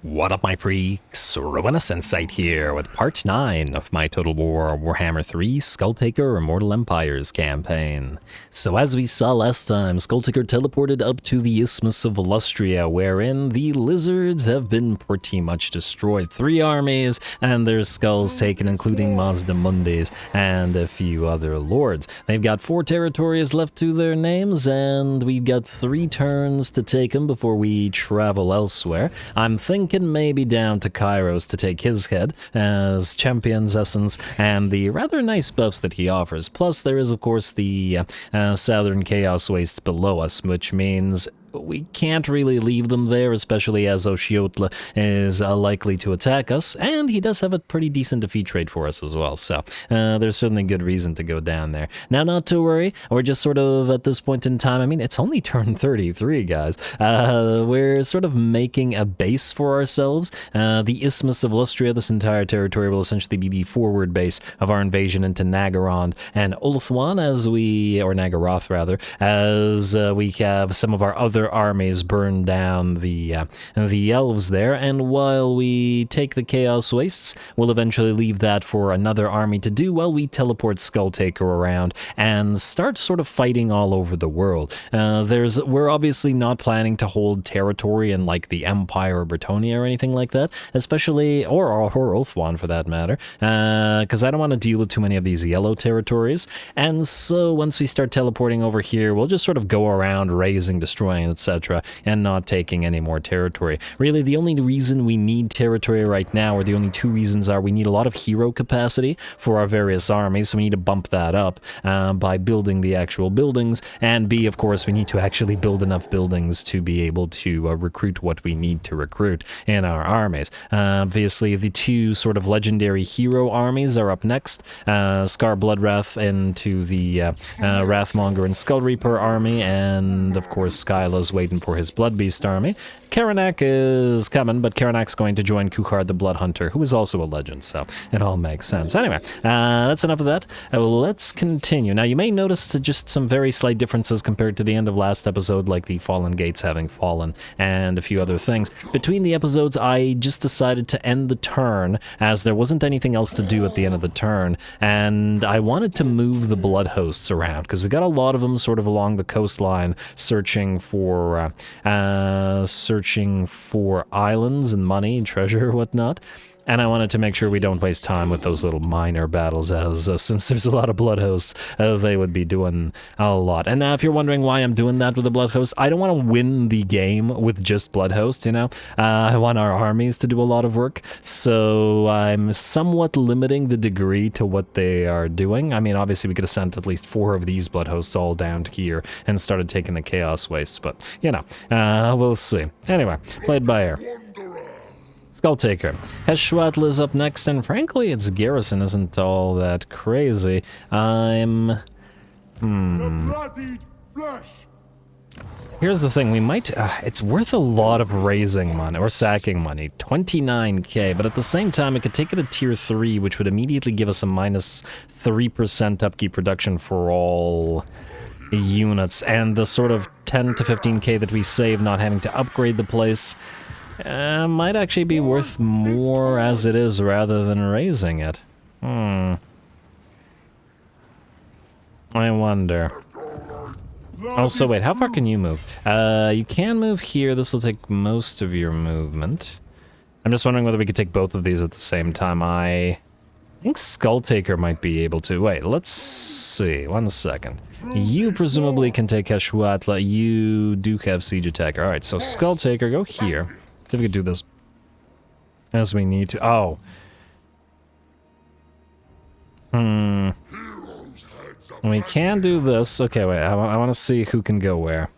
What up, my freaks? RuinouSinsight here with part 9 of my Total War Warhammer 3 Skulltaker Immortal Empires campaign. So as we saw last time, Skulltaker teleported up to the Isthmus of Lustria, wherein the lizards have been pretty much destroyed. 3 armies and their skulls taken, including Mazda Mundis and a few other lords. They've got 4 territories left to their names, and we've got 3 turns to take them before we travel elsewhere. I'm thinking maybe down to Kairos to take his head as champion's essence and the rather nice buffs that he offers. Plus there is of course the Southern Chaos Wastes below us, which means we can't really leave them there, especially as Oshiotla is likely to attack us, and he does have a pretty decent defeat rate for us as well, so there's certainly good reason to go down there. Now, not to worry, we're just sort of at this point in time, I mean, it's only turn 33, guys. We're sort of making a base for ourselves. The Isthmus of Lustria, this entire territory, will essentially be the forward base of our invasion into Nagarond and Ulthuan, or Nagaroth rather, as we have some of our other armies burn down the elves there, and while we take the Chaos Wastes, we'll eventually leave that for another army to do while we teleport Skulltaker around and start sort of fighting all over the world. We're obviously not planning to hold territory in like the Empire or Bretonnia or anything like that, especially, or Ulthuan for that matter, because I don't want to deal with too many of these yellow territories, and so once we start teleporting over here, we'll just sort of go around razing, destroying, etc., and not taking any more territory. Really, the only reason we need territory right now, or the only 2 reasons, are we need a lot of hero capacity for our various armies, so we need to bump that up by building the actual buildings, and B, of course, we need to actually build enough buildings to be able to recruit what we need to recruit in our armies. Obviously, the 2 sort of legendary hero armies are up next. Scar Bloodwrath into the Wrathmonger and Skull Reaper army, and of course Skyla's waiting for his Bloodbeast army. Karanak is coming, but Karanak's going to join Kuchar the Bloodhunter, who is also a legend, so it all makes sense. Anyway, that's enough of that. Let's continue. Now, you may notice just some very slight differences compared to the end of last episode, like the Fallen Gates having fallen, and a few other things. Between the episodes, I just decided to end the turn, as there wasn't anything else to do at the end of the turn, and I wanted to move the Blood Hosts around, because we got a lot of them sort of along the coastline, searching for islands and money, treasure, whatnot. And I wanted to make sure we don't waste time with those little minor battles, as since there's a lot of blood hosts, they would be doing a lot. And now, if you're wondering why I'm doing that with the blood hosts, I don't want to win the game with just blood hosts, you know? I want our armies to do a lot of work, so I'm somewhat limiting the degree to what they are doing. I mean, obviously, we could have sent at least 4 of these blood hosts all down to here and started taking the Chaos Wastes, but, you know, we'll see. Anyway, played by ear. Skulltaker. SHREDS is up next, and frankly, its garrison isn't all that crazy. Here's the thing, we might, it's worth a lot of raising money, or sacking money, 29k, but at the same time, it could take it to tier 3, which would immediately give us a minus 3% upkeep reduction for all units, and the sort of 10 to 15k that we save not having to upgrade the place might actually be worth more as it is rather than raising it. I wonder. Also, wait, how far can you move? You can move here. This will take most of your movement. I'm just wondering whether we could take both of these at the same time. I think Skulltaker might be able to. Wait, let's see. 1 second. You presumably can take Heshwatla. You do have Siege Attacker. Alright, so Skulltaker, go here. See if we can do this as we need to. Oh. We can do this. Okay, wait. I want to see who can go where.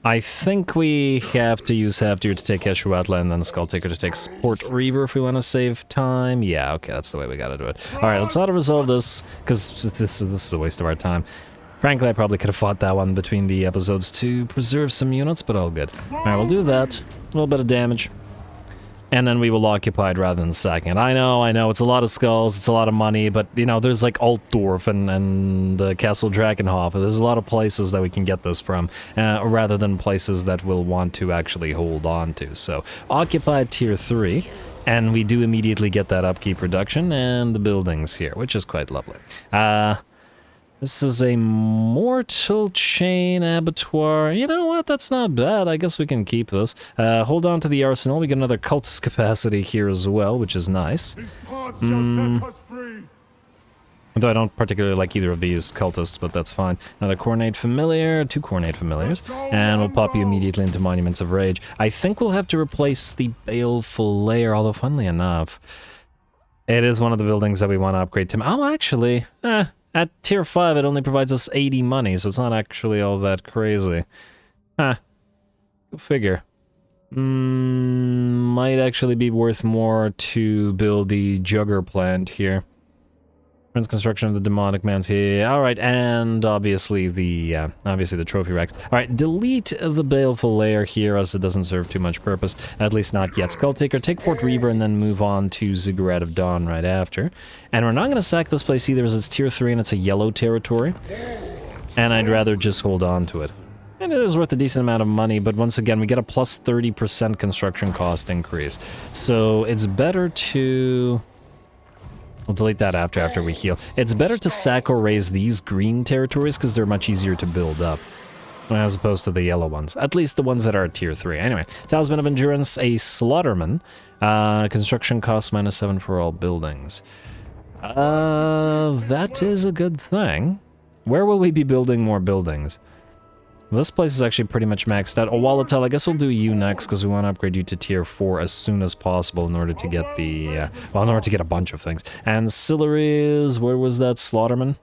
I think we have to use Haftir to take Heshwatla and then Skulltaker to take Port Reaver if we want to save time. Yeah, okay, that's the way we gotta do it. Alright, let's auto-resolve this, because this is a waste of our time. Frankly, I probably could have fought that one between the episodes to preserve some units, but all good. Alright, we'll do that. A little bit of damage. and then we will occupy it rather than sacking it. I know, it's a lot of skulls, it's a lot of money, but, you know, there's like Altdorf and Castle Drakenhof. There's a lot of places that we can get this from, rather than places that we'll want to actually hold on to. So, occupy tier 3, and we do immediately get that upkeep reduction and the buildings here, which is quite lovely. This is a mortal chain abattoir. You know what? That's not bad. I guess we can keep this. Hold on to the arsenal. We get another cultist capacity here as well, which is nice. Though I don't particularly like either of these cultists, but that's fine. Another Khorne familiar, 2 Khorne familiars, and we'll pop you immediately into Monuments of Rage. I think we'll have to replace the Baleful Lair, although funnily enough, it is one of the buildings that we want to upgrade to. Oh, actually, at tier 5, it only provides us 80 money, so it's not actually all that crazy. Go figure. Might actually be worth more to build the Jugger plant here. Friends construction of the demonic man's here. Alright, and obviously the trophy racks. Alright, delete the Baleful Lair here, as it doesn't serve too much purpose. At least not yet. Skulltaker, take Port Reaver, and then move on to Ziggurat of Dawn right after. And we're not going to sack this place either, as it's tier 3 and it's a yellow territory. And I'd rather just hold on to it. And it is worth a decent amount of money, but once again, we get a plus 30% construction cost increase. So it's better to... We'll delete that after we heal. It's better to sack or raise these green territories because they're much easier to build up, as opposed to the yellow ones. At least the ones that are tier 3. Anyway, Talisman of Endurance, a Slaughterman. Construction cost -7 for all buildings. That is a good thing. Where will we be building more buildings? This place is actually pretty much maxed out. Owalatel, I guess we'll do you next, because we want to upgrade you to tier 4 as soon as possible in order to get the, well, in order to get a bunch of things. Ancillaries, where was that? Slaughterman?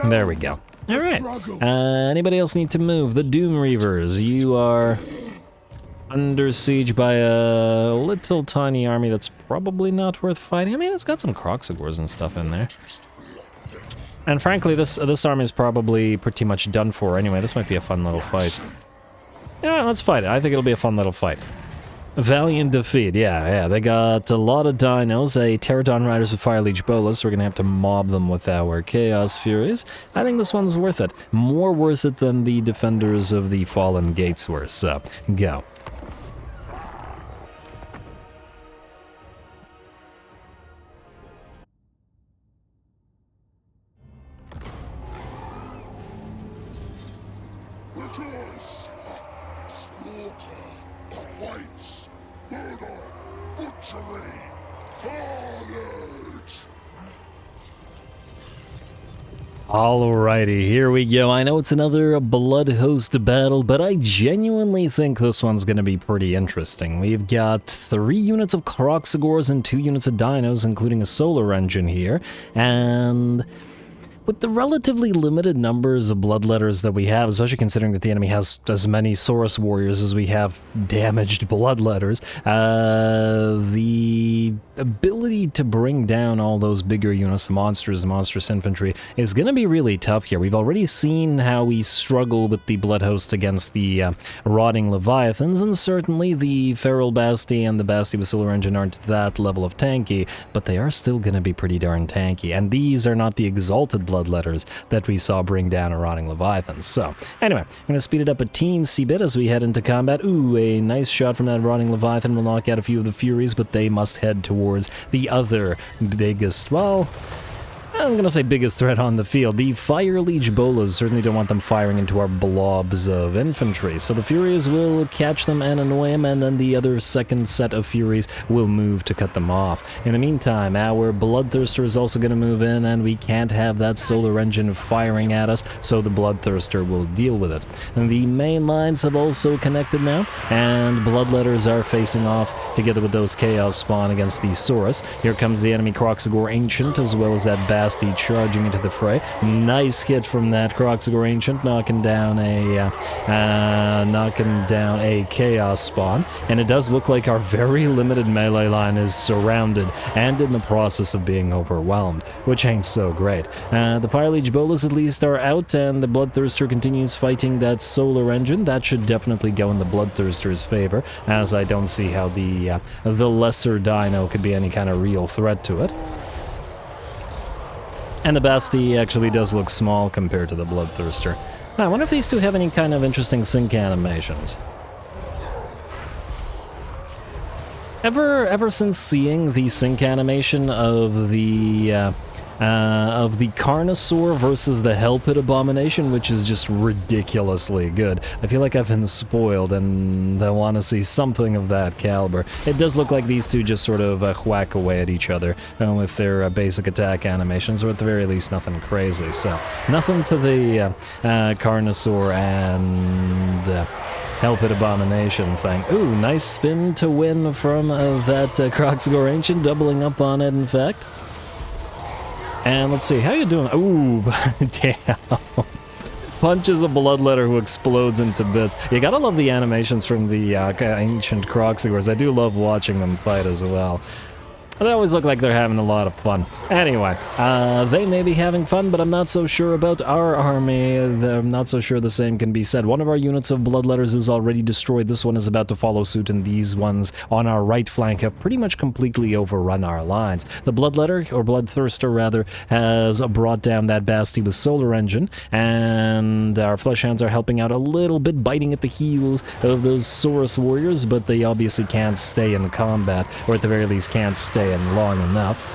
There we go. Alright. Anybody else need to move? The Doom Reavers, you are under siege by a little tiny army that's probably not worth fighting. I mean, it's got some Kroxigors and stuff in there. And frankly, this army is probably pretty much done for anyway. This might be a fun little fight. Yeah, let's fight it. I think it'll be a fun little fight. Valiant defeat. Yeah. They got a lot of dinos, a Pterodon Riders of Fire Leech Bolas. We're going to have to mob them with our Chaos Furies. I think this one's worth it. More worth it than the Defenders of the Fallen Gates were. So, go. Alrighty, here we go. I know it's another Blood Host battle, but I genuinely think this one's going to be pretty interesting. We've got 3 units of Kroxigors and 2 units of Dinos, including a Solar Engine here, and with the relatively limited numbers of Bloodletters that we have, especially considering that the enemy has as many Saurus Warriors as we have damaged Bloodletters, the ability to bring down all those bigger units, the monsters, the monstrous infantry, is going to be really tough here. We've already seen how we struggle with the Blood Host against the Rotting Leviathans, and certainly the Feral Basti and the Basti with Solar Engine aren't that level of tanky, but they are still going to be pretty darn tanky, and these are not the Exalted Bloodletters that we saw bring down a Rotting Leviathan. So, anyway, I'm going to speed it up a teensy bit as we head into combat. Ooh, a nice shot from that Rotting Leviathan will knock out a few of the Furies, but they must head towards the other biggest, well, I'm gonna say biggest threat on the field. The Fire Leech Bolas certainly don't want them firing into our blobs of infantry, so the Furies will catch them and annoy them, and then the other second set of Furies will move to cut them off. In the meantime, our Bloodthirster is also gonna move in, and we can't have that Solar Engine firing at us, so the Bloodthirster will deal with it. And the main lines have also connected now, and Bloodletters are facing off together with those Chaos Spawn against the Saurus. Here comes the enemy Kroxigor Ancient, as well as that Bad Basti charging into the fray. Nice hit from that Kroxigor Ancient, knocking down a Chaos Spawn. And it does look like our very limited melee line is surrounded and in the process of being overwhelmed, which ain't so great. The Fire Liege Bolas at least are out, and the Bloodthirster continues fighting that Solar Engine. That should definitely go in the Bloodthirster's favor, as I don't see how the lesser Dino could be any kind of real threat to it. And the Basti actually does look small compared to the Bloodthirster. I wonder if these two have any kind of interesting sync animations. Ever since seeing the sync animation of the Carnosaur versus the Hellpit Abomination, which is just ridiculously good, I feel like I've been spoiled and I want to see something of that caliber. It does look like these two just sort of whack away at each other with their basic attack animations, or at the very least nothing crazy. So nothing to the Carnosaur and Hellpit Abomination thing. Ooh, nice spin to win from that Kroxigor Ancient, doubling up on it, in fact. And let's see, how you doing? Ooh, damn. Punches a Bloodletter who explodes into bits. You gotta love the animations from the ancient Kroxigors. I do love watching them fight as well. They always look like they're having a lot of fun. Anyway, they may be having fun, but I'm not so sure about our army. I'm not so sure the same can be said. One of our units of Bloodletters is already destroyed. This one is about to follow suit, and these ones on our right flank have pretty much completely overrun our lines. The Bloodletter, or Bloodthirster rather, has brought down that Basti with Solar Engine, and our Fleshhounds are helping out a little bit, biting at the heels of those Saurus warriors, but they obviously can't stay in combat, or at the very least can't stay in long enough.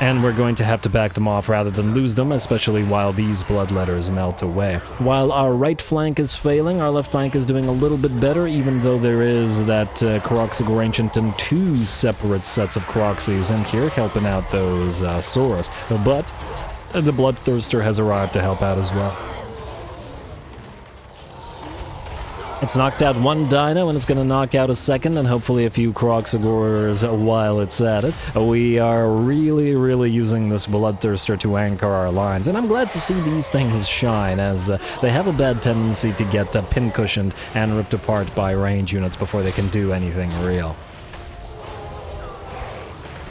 And we're going to have to back them off rather than lose them, especially while these Bloodletters melt away. While our right flank is failing, our left flank is doing a little bit better, even though there is that Kroxigor Ancient and two separate sets of Kroxis in here helping out those Saurus. But the Bloodthirster has arrived to help out as well. It's knocked out one Dino, and it's going to knock out a second, and hopefully a few Kroxigors while it's at it. We are really using this Bloodthirster to anchor our lines, and I'm glad to see these things shine, as they have a bad tendency to get pincushioned and ripped apart by range units before they can do anything real.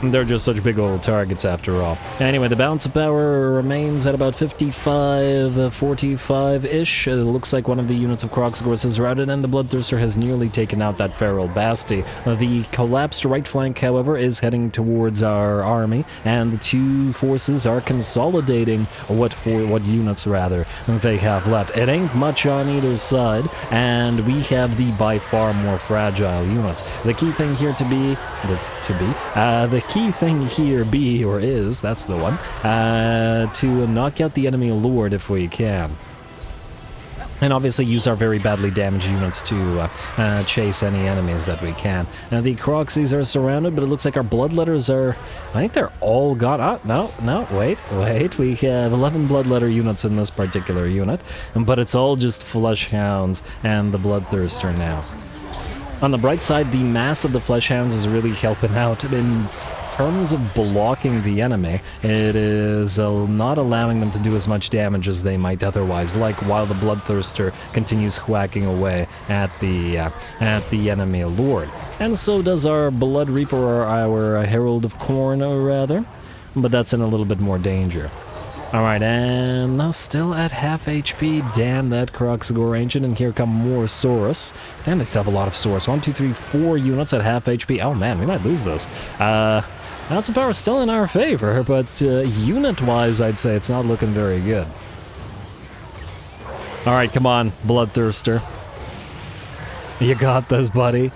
They're just such big old targets after all. Anyway, the balance of power remains at about 55, 45-ish. It looks like one of the units of Kroxigors is routed, and the Bloodthirster has nearly taken out that Feral Basti. The collapsed right flank, however, is heading towards our army, and the two forces are consolidating what units, rather, they have left. It ain't much on either side, and we have the by far more fragile units. The key thing here the key thing here that's the one, to knock out the enemy Lord if we can. And obviously use our very badly damaged units to chase any enemies that we can. Now the Kroxis are surrounded, but it looks like our Bloodletters are... I think they're all gone. No, wait. We have 11 Bloodletter units in this particular unit, but it's all just Fleshhounds and the Bloodthirster now. On the bright side, the mass of the Fleshhounds is really helping out in terms of blocking the enemy. It is not allowing them to do as much damage as they might otherwise like, while the Bloodthirster continues whacking away at the enemy Lord. And so does our Blood Reaper, or our Herald of Khorne, rather, but that's in a little bit more danger. Alright, and now still at half HP. Damn that Kroxigor Ancient, and here come more Saurus. Damn, they still have a lot of Saurus. 1, 2, 3, 4 units at half HP. Oh man, we might lose this. Balance of power still in our favor, but unit-wise, I'd say it's not looking very good. Alright, come on, Bloodthirster. You got this, buddy.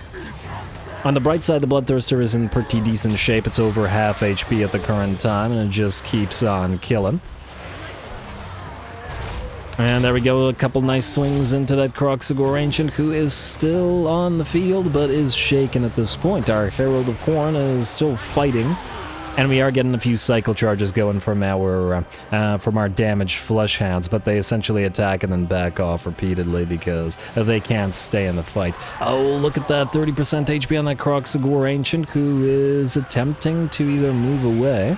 On the bright side, the Bloodthirster is in pretty decent shape. It's over half HP at the current time, and it just keeps on killing. And there we go, a couple nice swings into that Kroxigor Ancient, who is still on the field, but is shaken at this point. Our Herald of Khorne is still fighting. And we are getting a few cycle charges going from our damaged flesh hounds, but they essentially attack and then back off repeatedly because they can't stay in the fight. Oh, look at that, 30% HP on that Kroxigor Ancient, who is attempting to either move away.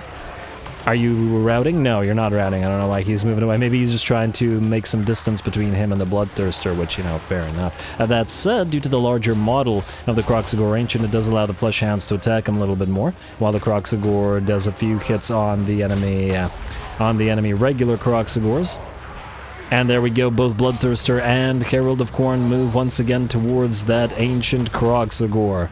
Are you routing? No, you're not routing. I don't know why he's moving away. Maybe he's just trying to make some distance between him and the Bloodthirster, which, you know, fair enough. That said, due to the larger model of the Kroxigor Ancient, it does allow the Flesh Hounds to attack him a little bit more, while the Kroxigor does a few hits on the enemy regular Kroxigors. And there we go, both Bloodthirster and Herald of Khorne move once again towards that Ancient Kroxigor.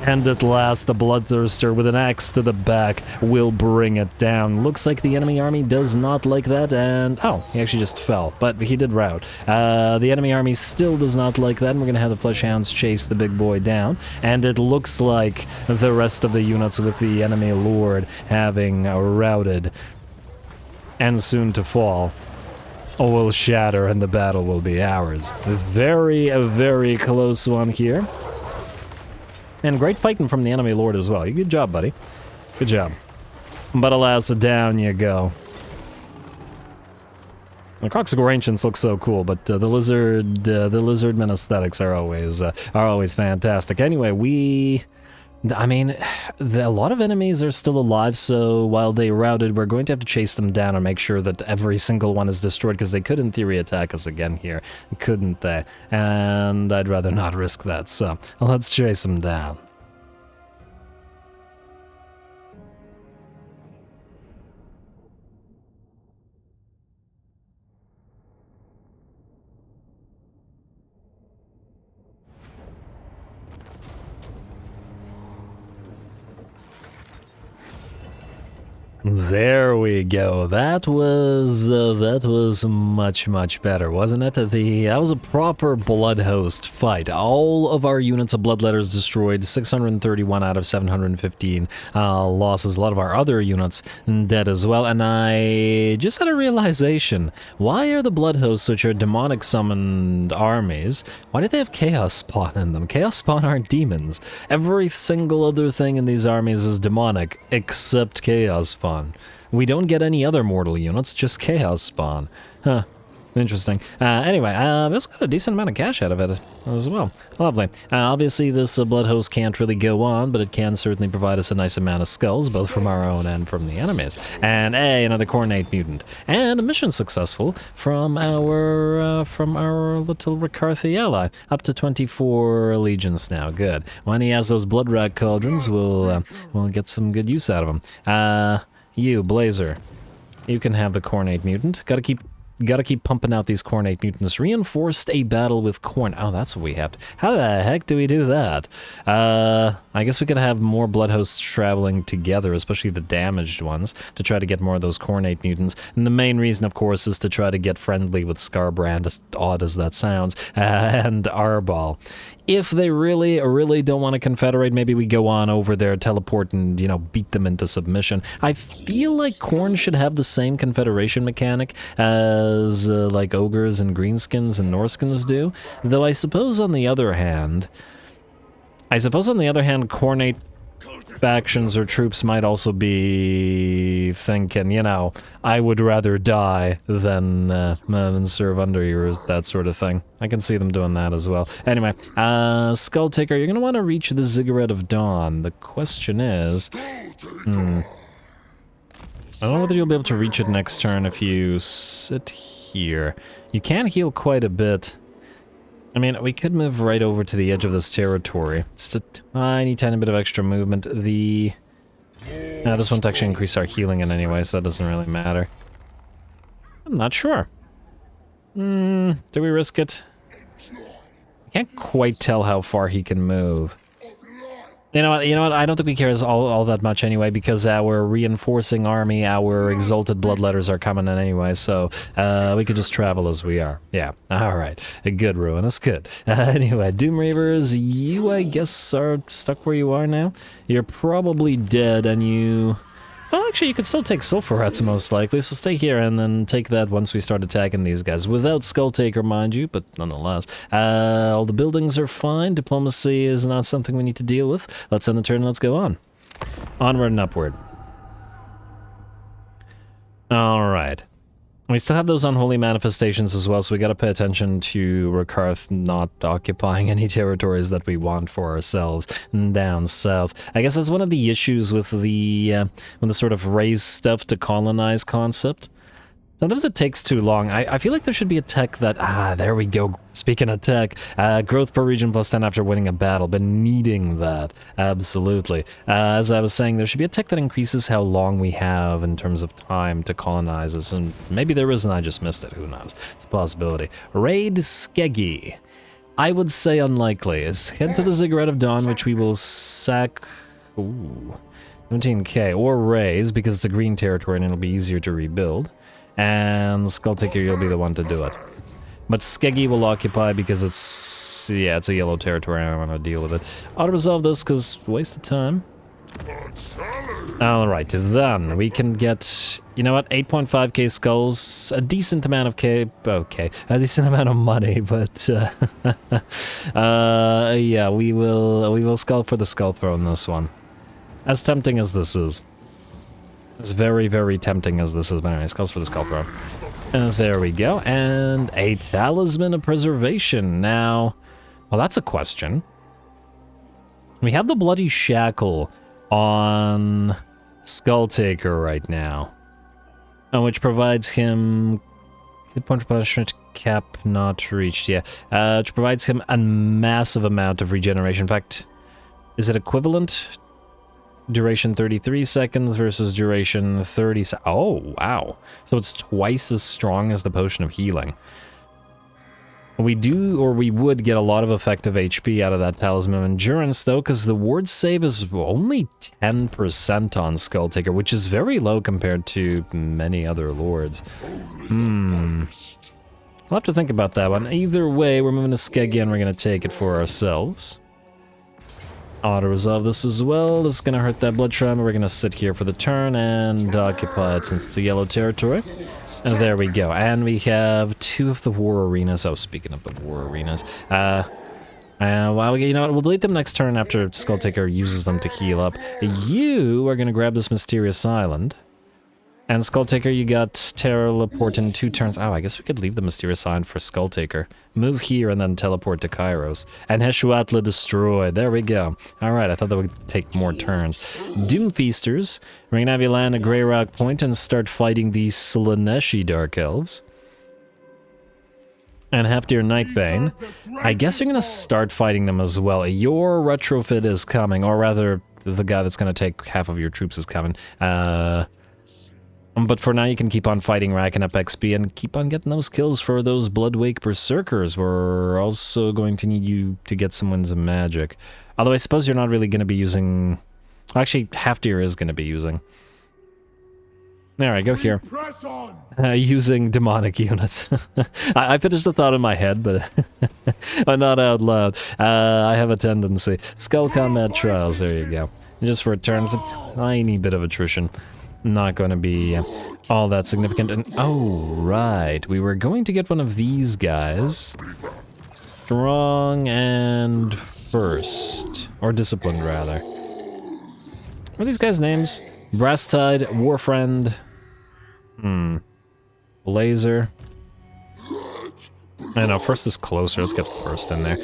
And at last, the Bloodthirster with an axe to the back will bring it down. Looks like the enemy army does not like that, and... oh, he actually just fell, but he did rout. The enemy army still does not like that, and we're going to have the Flesh Hounds chase the big boy down. And it looks like the rest of the units with the enemy lord having routed and soon to fall will shatter, and the battle will be ours. A very close one here. And great fighting from the enemy lord as well. Good job, buddy. Good job. But alas, down you go. The Kroxigor Ancients look so cool, but the lizardman aesthetics are always fantastic. Anyway, I mean, a lot of enemies are still alive, so while they routed, we're going to have to chase them down and make sure that every single one is destroyed, because they could, in theory, attack us again here, couldn't they? And I'd rather not risk that, so let's chase them down. There we go. That was much better, wasn't it? That was a proper blood host fight. All of our units of bloodletters destroyed, 631 out of 715 losses. A lot of our other units dead as well. And I just had a realization. Why are the blood hosts, which are demonic summoned armies, why do they have chaos spawn in them? Chaos spawn aren't demons. Every single other thing in these armies is demonic except chaos spawn. We don't get any other mortal units, just chaos spawn. Huh. Interesting. Anyway, we also got a decent amount of cash out of it as well. Lovely. Obviously, this blood host can't really go on, but it can certainly provide us a nice amount of skulls, both from our own and from the enemies. And another Khornate mutant. And a mission successful from our little Ricarthi ally. Up to 24 legions now. Good. When he has those blood rat cauldrons, we'll get some good use out of them. You, Blazer. You can have the Khornate mutant. Gotta keep pumping out these Khornate mutants. Reinforced a battle with Khorne. Oh, that's what we have to... how the heck do we do that? I guess we could have more blood hosts traveling together, especially the damaged ones, to try to get more of those Khornate mutants. And the main reason, of course, is to try to get friendly with Scarbrand, as odd as that sounds, and Arbol. If they really don't want to confederate, maybe we go on over there, teleport, and, you know, beat them into submission. I feel like Khorne should have the same confederation mechanic as, like, ogres and greenskins and Norskins do. Though I suppose on the other hand, Khornate factions or troops might also be thinking, you know, I would rather die than serve under you, or that sort of thing. I can see them doing that as well. Anyway, Skulltaker, you're going to want to reach the Ziggurat of Dawn. The question is... I don't know whether you'll be able to reach it next turn if you sit here. You can heal quite a bit. I mean, we could move right over to the edge of this territory. It's a tiny bit of extra movement. This won't actually increase our healing in any way, so that doesn't really matter. I'm not sure. Do we risk it? I can't quite tell how far he can move. You know what? I don't think we care all that much anyway, because our reinforcing army, our exalted bloodletters are coming in anyway, so we could just travel as we are. Yeah, alright. Good, Ruinous, good. Anyway, Doom Reavers, you, I guess, are stuck where you are now. You're probably dead, and you... well, actually, you could still take Sulfur Rats, most likely, so stay here and then take that once we start attacking these guys. Without Skulltaker, mind you, but nonetheless. All the buildings are fine. Diplomacy is not something we need to deal with. Let's end the turn, let's go on. Onward and upward. Alright. We still have those unholy manifestations as well, so we gotta pay attention to Rakarth not occupying any territories that we want for ourselves down south. I guess that's one of the issues with the sort of raise stuff to colonize concept. Sometimes it takes too long. I feel like there should be a tech that... there we go. Speaking of tech, growth per region plus 10 after winning a battle. Been needing that. Absolutely. As I was saying, there should be a tech that increases how long we have in terms of time to colonize this. And maybe there is and I just missed it. Who knows? It's a possibility. Raid Skeggy. I would say unlikely. Head to the Ziggurat of Dawn, which we will sack... Ooh. 17k. Or raise, because it's a green territory and it'll be easier to rebuild. And Skulltaker, you'll be the one to do it. But Skeggy will occupy because it's... yeah, it's a yellow territory, I don't want to deal with it. Auto-resolve this because waste of time. Alright, then we can get... you know what, 8.5k skulls, a decent amount of a decent amount of money, but... yeah, we will skull for the skull throw in this one. As tempting as this is. As very, very tempting as this is, but anyway, skulls for the skull throw. And there we go, and a Talisman of Preservation. Now, well, that's a question. We have the Bloody Shackle on Skulltaker right now, which provides him hit point replenishment cap not reached. Yeah, which provides him a massive amount of regeneration. In fact, is it equivalent? Duration 33 seconds versus duration 30 seconds. Oh, wow. So it's twice as strong as the Potion of Healing. We would get a lot of effective HP out of that Talisman of Endurance, though, because the ward save is only 10% on Skulltaker, which is very low compared to many other lords. I'll have to think about that one. Either way, we're moving to Skeggy and we're going to take it for ourselves. Auto-resolve this as well. This is going to hurt that blood shrine, but we're going to sit here for the turn and occupy it since it's a yellow territory. And there we go. And we have 2 of the war arenas. Oh, speaking of the war arenas. Well, you know what? We'll delete them next turn after Skulltaker uses them to heal up. You are going to grab this mysterious island. And Skulltaker, you got teleport in 2 turns. Oh, I guess we could leave the mysterious island for Skulltaker. Move here and then teleport to Kairos. And Heshuatla destroy. There we go. Alright, I thought that would take more turns. Doom Feasters. We're gonna have you land a Grey Rock Point and start fighting the Slaneshi Dark Elves. And Heftir Nightbane. I guess you're gonna start fighting them as well. Your retrofit is coming, or rather, the guy that's gonna take half of your troops is coming. But for now, you can keep on fighting, racking up XP, and keep on getting those kills for those Bloodwake Berserkers. We're also going to need you to get some Winds of Magic. Although I suppose you're not really going to be using... Actually, Heftir is going to be using. Alright, go here. Using demonic units. I finished the thought in my head, but not out loud. I have a tendency. Skull Combat Trials, there you go. Just for a turn, it's a tiny bit of attrition. Not going to be all that significant. And oh, right. We were going to get one of these guys. Strong and first. Or disciplined, rather. What are these guys' names? Brasstide, Warfriend. Blazer. I know, first is closer. Let's get first in there.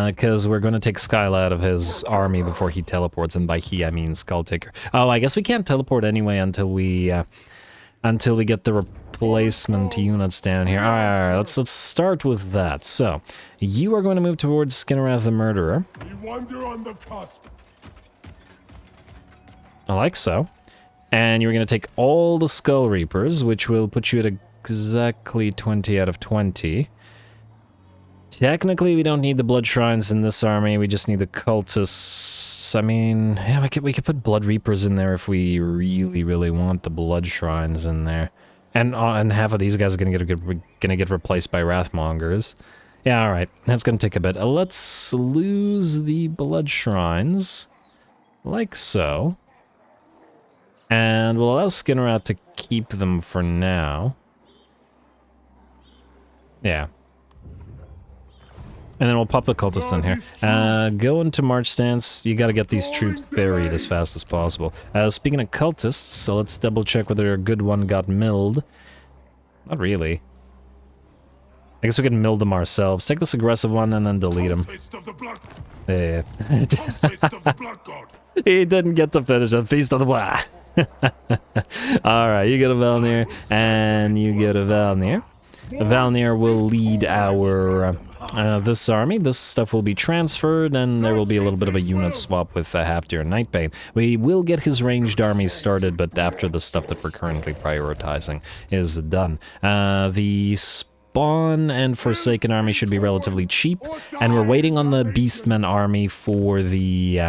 Because we're going to take Skyla out of his army before he teleports, and by he, I mean Skulltaker. Oh, I guess we can't teleport anyway until we get the replacement units down here. Alright, let's start with that. So, you are going to move towards Skinnerrath the Murderer. We wander on the cusp. I like so. And you're going to take all the Skull Reapers, which will put you at exactly 20 out of 20. Technically, we don't need the Blood Shrines in this army, we just need the Cultists. I mean, yeah, we could put Blood Reapers in there if we really, really want the Blood Shrines in there. And half of these guys are gonna get replaced by Wrathmongers. Yeah, alright, that's gonna take a bit. Let's lose the Blood Shrines, like so. And we'll allow Skinnerrath to keep them for now. Yeah. And then we'll pop the cultist in here. Go into march stance. You gotta get these troops buried as fast as possible. Speaking of cultists, so let's double check whether a good one got milled. Not really. I guess we can mill them ourselves. Take this aggressive one and then delete him. Yeah. He didn't get to finish a Feast of the Blood. Alright, you get a Valnir, and you get a Valnir. Valnir will lead our this army. This stuff will be transferred, and there will be a little bit of a unit swap with Halfdeer and Nightbane. We will get his ranged armies started, but after the stuff that we're currently prioritizing is done. The Spawn and Forsaken army should be relatively cheap, and we're waiting on the Beastmen army for the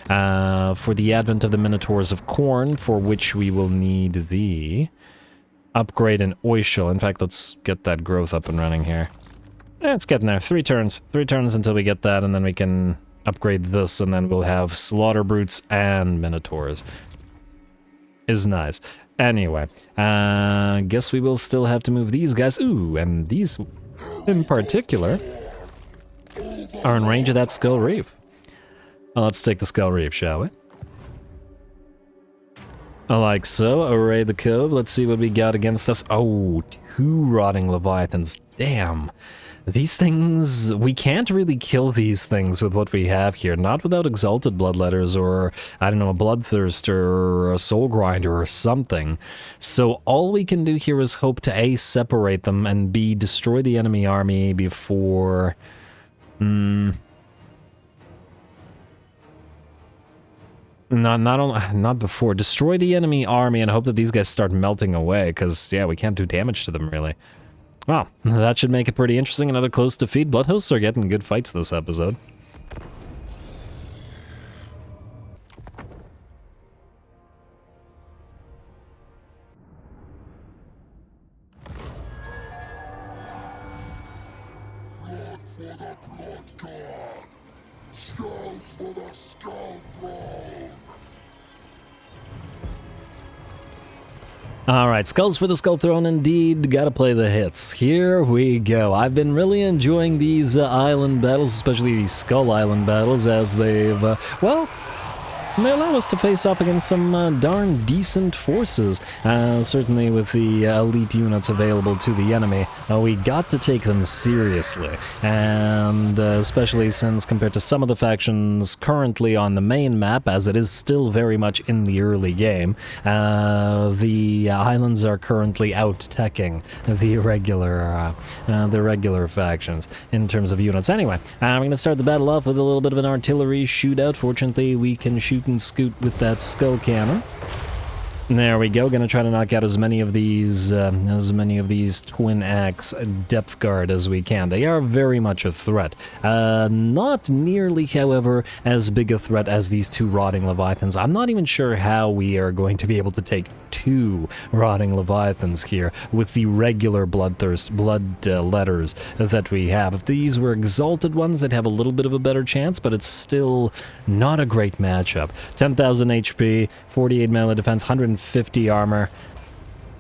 advent of the Minotaurs of Khorne, for which we will need the upgrade in Oishel. In fact, let's get that growth up and running here. Yeah, it's getting there. 3 turns. 3 turns until we get that, and then we can upgrade this, and then we'll have Slaughter Brutes and Minotaurs. Is nice. Anyway, guess we will still have to move these guys. Ooh, and these in particular are in range of that Skull Reef. Well, let's take the Skull Reef, shall we? Like so. Array the Cove. Let's see what we got against us. Oh, 2 Rotting Leviathans. Damn. These things, we can't really kill these things with what we have here. Not without Exalted Bloodletters or, I don't know, a Bloodthirster or a Soul Grinder or something. So all we can do here is hope to A, separate them, and B, destroy the enemy army before... Not before. Destroy the enemy army and hope that these guys start melting away, because, yeah, we can't do damage to them, really. Well, that should make it pretty interesting. Another close defeat. Bloodhosts are getting good fights this episode. Blood for the Blood God. Skulls for the Skull Throne. Alright, Skulls for the Skull Throne indeed. Gotta play the hits. Here we go. I've been really enjoying these island battles, especially these Skull Island battles, as they've, well, they allow us to face off against some darn decent forces. Certainly with the elite units available to the enemy, we got to take them seriously. And especially since compared to some of the factions currently on the main map, as it is still very much in the early game, the islands are currently out-teching the regular factions in terms of units. Anyway, we're going to start the battle off with a little bit of an artillery shootout. Fortunately, we can shoot and scoot with that skull cannon. There we go. Gonna try to knock out as many of these twin axe depth guard as we can. They are very much a threat. Not nearly, however, as big a threat as these 2 rotting leviathans. I'm not even sure how we are going to be able to take 2 rotting leviathans here with the regular blood letters that we have. If these were exalted ones, they'd have a little bit of a better chance, but it's still not a great matchup. 10,000 HP, 48 melee defense, 150 armor,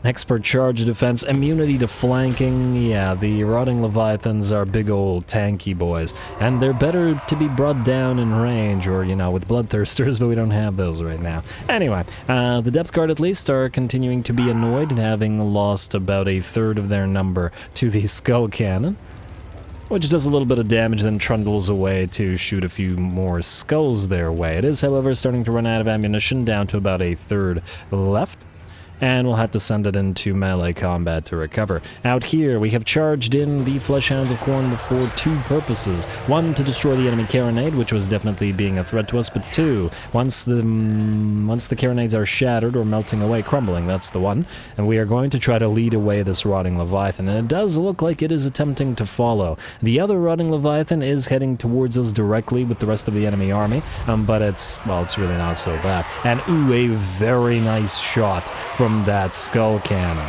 expert charge defense, immunity to flanking. Yeah, the rotting leviathans are big old tanky boys, and they're better to be brought down in range, or, you know, with bloodthirsters, but we don't have those right now. Anyway, the depth guard at least are continuing to be annoyed, having lost about 1/3 of their number to the skull cannon, which does a little bit of damage, then trundles away to shoot a few more skulls their way. It is, however, starting to run out of ammunition, down to about 1/3 left, and we'll have to send it into melee combat to recover. Out here, we have charged in the Fleshhounds of Khorne for 2 purposes. 1, to destroy the enemy carronade, which was definitely being a threat to us, but 2, once the carronades are shattered or melting away, crumbling, that's the one, and we are going to try to lead away this rotting leviathan, and it does look like it is attempting to follow. The other rotting leviathan is heading towards us directly with the rest of the enemy army, but it's really not so bad. And ooh, a very nice shot from that skull cannon.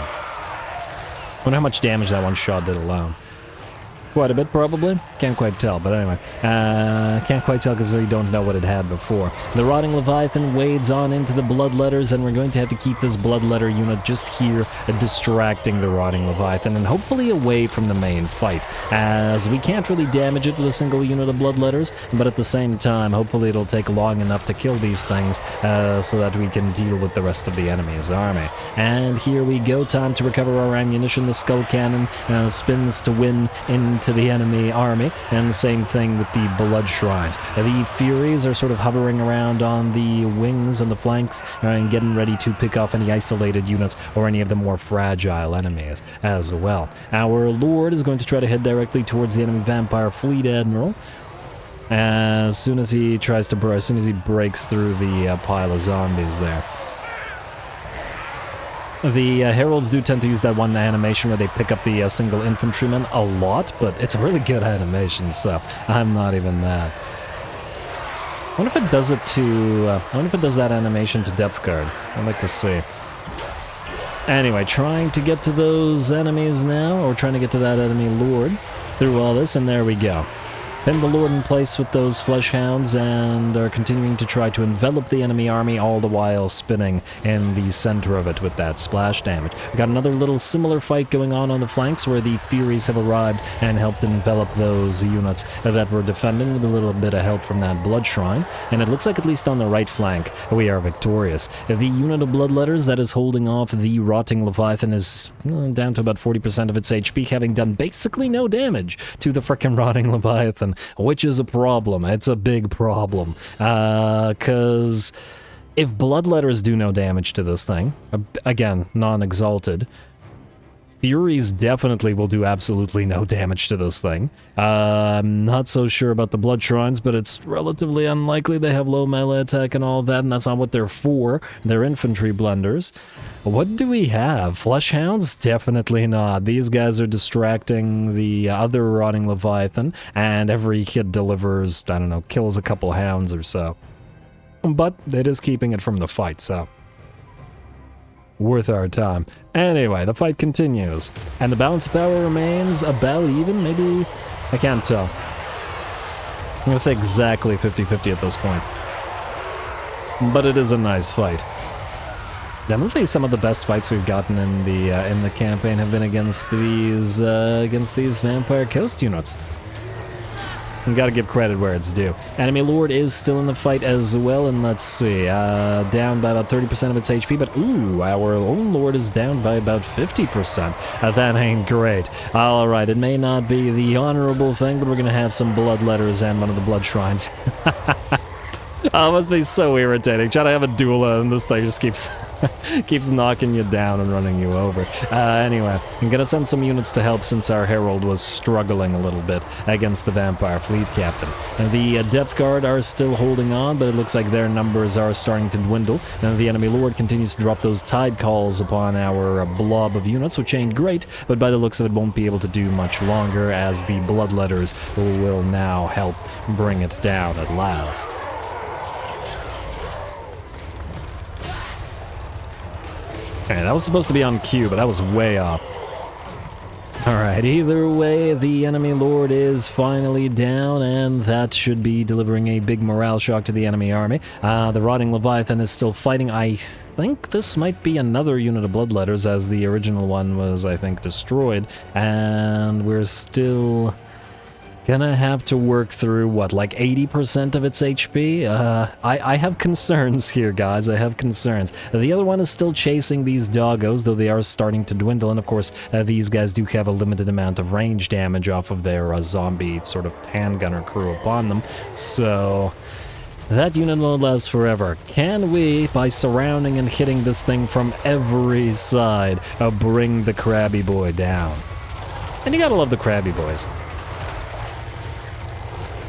Wonder how much damage that one shot did alone. Quite a bit, probably. Can't quite tell, but anyway. Can't quite tell because we don't know what it had before. The Rotting Leviathan wades on into the Bloodletters, and we're going to have to keep this Bloodletter unit just here, distracting the Rotting Leviathan, and hopefully away from the main fight, as we can't really damage it with a single unit of Bloodletters, but at the same time, hopefully it'll take long enough to kill these things, so that we can deal with the rest of the enemy's army. And here we go, time to recover our ammunition. The Skull Cannon spins to win into the enemy army, and the same thing with the Blood Shrines. The Furies are sort of hovering around on the wings and the flanks, and getting ready to pick off any isolated units or any of the more fragile enemies as well. Our Lord is going to try to head directly towards the enemy Vampire Fleet Admiral as soon as he breaks through the pile of zombies there. The Heralds do tend to use that one animation where they pick up the single infantryman a lot, but it's a really good animation, so I'm not even mad. I wonder if it does it to... I wonder if it does that animation to Depth Guard. I'd like to see. Anyway, trying to get to those enemies now, or trying to get to that enemy Lord through all this, and there we go. Pin the Lord in place with those flesh hounds and are continuing to try to envelop the enemy army, all the while spinning in the center of it with that splash damage. We got another little similar fight going on the flanks where the Furies have arrived and helped envelop those units that were defending with a little bit of help from that Blood Shrine. And it looks like at least on the right flank we are victorious. The unit of Bloodletters that is holding off the Rotting Leviathan is down to about 40% of its HP, having done basically no damage to the frickin' Rotting Leviathan. Which is a problem. It's a big problem. Because if Bloodletters do no damage to this thing, again, non-exalted, Furies definitely will do absolutely no damage to this thing. I'm not so sure about the Blood Shrines, but it's relatively unlikely. They have low melee attack and all that, and that's not what they're for. They're infantry blenders. What do we have? Flesh Hounds? Definitely not. These guys are distracting the other Rotting Leviathan, and every hit delivers, I don't know, kills a couple hounds or so. But it is keeping it from the fight, so... worth our time. Anyway, the fight continues, and the balance of power remains about even, maybe? I can't tell. I'm gonna say exactly 50-50 at this point. But it is a nice fight. Definitely some of the best fights we've gotten in the campaign have been against these Vampire Coast units. You gotta give credit where it's due. Enemy Lord is still in the fight as well, and let's see, down by about 30% of its HP, but ooh, our own Lord is down by about 50%. That ain't great. Alright, it may not be the honorable thing, but we're gonna have some Bloodletters and one of the Blood Shrines. Oh, it must be so irritating. Try to have a duel and this thing just keeps keeps knocking you down and running you over. Anyway, I'm gonna send some units to help since our Herald was struggling a little bit against the Vampire Fleet Captain. And the Depth Guard are still holding on, but it looks like their numbers are starting to dwindle. And the enemy Lord continues to drop those tide calls upon our blob of units, which ain't great, but by the looks of it won't be able to do much longer as the Bloodletters will now help bring it down at last. Okay, that was supposed to be on cue, but that was way off. Alright, either way, the enemy Lord is finally down, and that should be delivering a big morale shock to the enemy army. The Rotting Leviathan is still fighting. I think this might be another unit of Bloodletters, as the original one was, I think, destroyed. And we're still... gonna have to work through, what, like 80% of its HP? I have concerns here, guys. I have concerns. The other one is still chasing these doggos, though they are starting to dwindle, and of course, these guys do have a limited amount of range damage off of their zombie sort of handgunner crew upon them, so... that unit won't last forever. Can we, by surrounding and hitting this thing from every side, bring the Crabby Boy down? And you gotta love the Crabby Boys.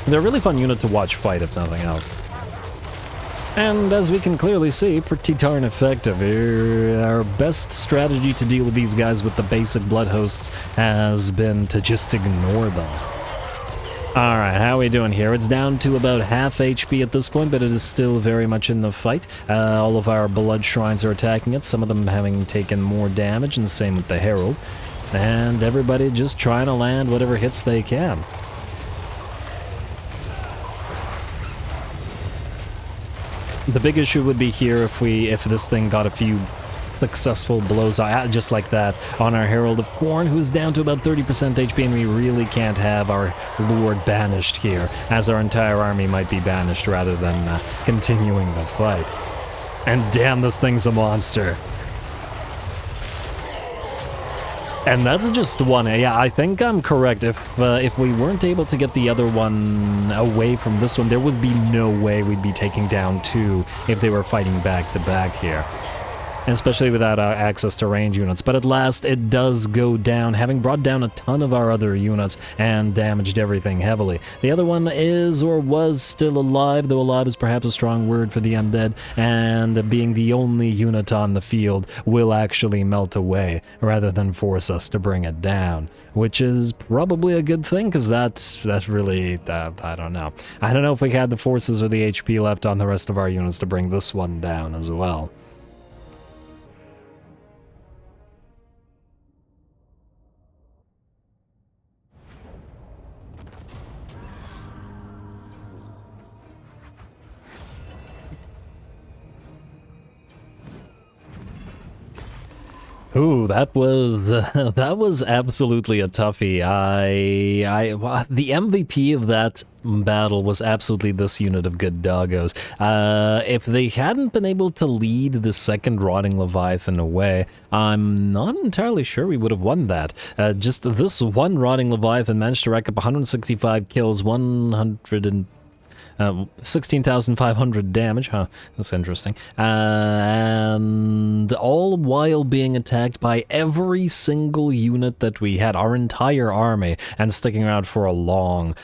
They're a really fun unit to watch fight, if nothing else. And as we can clearly see, pretty darn effective. Our best strategy to deal with these guys with the basic blood hosts has been to just ignore them. Alright, how are we doing here? It's down to about half HP at this point, but it is still very much in the fight. All of our blood shrines are attacking it, some of them having taken more damage, and the same with the Herald. and everybody just trying to land whatever hits they can. The big issue would be here if this thing got a few successful blows just like that on our Herald of Khorne, who's down to about 30% HP, and we really can't have our Lord banished here, as our entire army might be banished rather than continuing the fight. And damn, this thing's a monster. And that's just one. Yeah, I think I'm correct. If we weren't able to get the other one away from this one, there would be no way we'd be taking down two if they were fighting back to back here. Especially without access to range units. But at last, it does go down, having brought down a ton of our other units and damaged everything heavily. The other one is, or was, still alive, though alive is perhaps a strong word for the undead, and being the only unit on the field will actually melt away, rather than force us to bring it down. Which is probably a good thing, because that's really, I don't know. I don't know if we had the forces or the HP left on the rest of our units to bring this one down as well. Ooh, that was absolutely a toughie. The MVP of that battle was absolutely this unit of good doggos. If they hadn't been able to lead the second Rotting Leviathan away, I'm not entirely sure we would have won that. Just this one Rotting Leviathan managed to rack up 165 kills, 16,500 damage, huh? That's interesting. And all while being attacked by every single unit that we had, our entire army, and sticking around for a long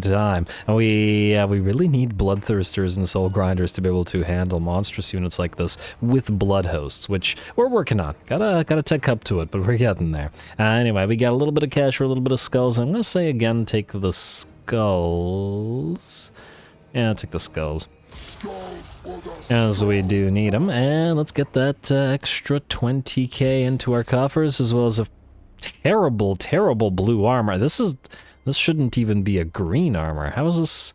time. And we really need Bloodthirsters and Soul Grinders to be able to handle monstrous units like this with Blood Hosts, which we're working on. Gotta tech up to it, but we're getting there. Anyway, we got a little bit of cash or a little bit of skulls. I'm gonna say again, take the skulls. Yeah, I'll take the skulls, as we do need them. And let's get that extra 20k into our coffers, as well as a terrible blue armor. This shouldn't even be a green armor. How is this?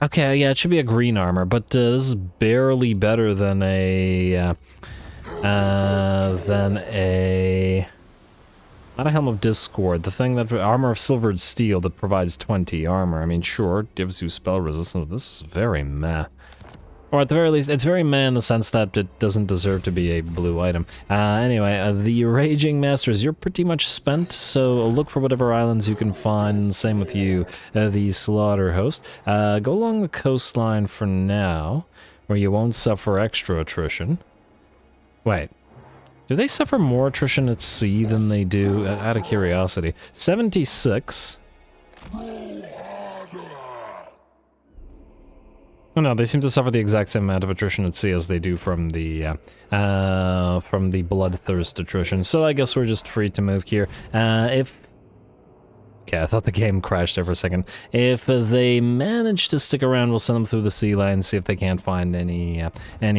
Okay, yeah, it should be a green armor, but this is barely better than a not a Helm of Discord, the thing that armor of silvered steel that provides 20 armor. I mean, sure, it gives you spell resistance, but this is very meh. Or at the very least, it's very meh in the sense that it doesn't deserve to be a blue item. Anyway, the Raging Masters, you're pretty much spent, so look for whatever islands you can find. Same with you, the Slaughter Host. Go along the coastline for now, where you won't suffer extra attrition. Wait. Do they suffer more attrition at sea than they do, out of curiosity? 76. Oh no, they seem to suffer the exact same amount of attrition at sea as they do from the Bloodthirst attrition. So I guess we're just free to move here. Okay, I thought the game crashed there for a second. If they manage to stick around, we'll send them through the sea line, see if they can't find any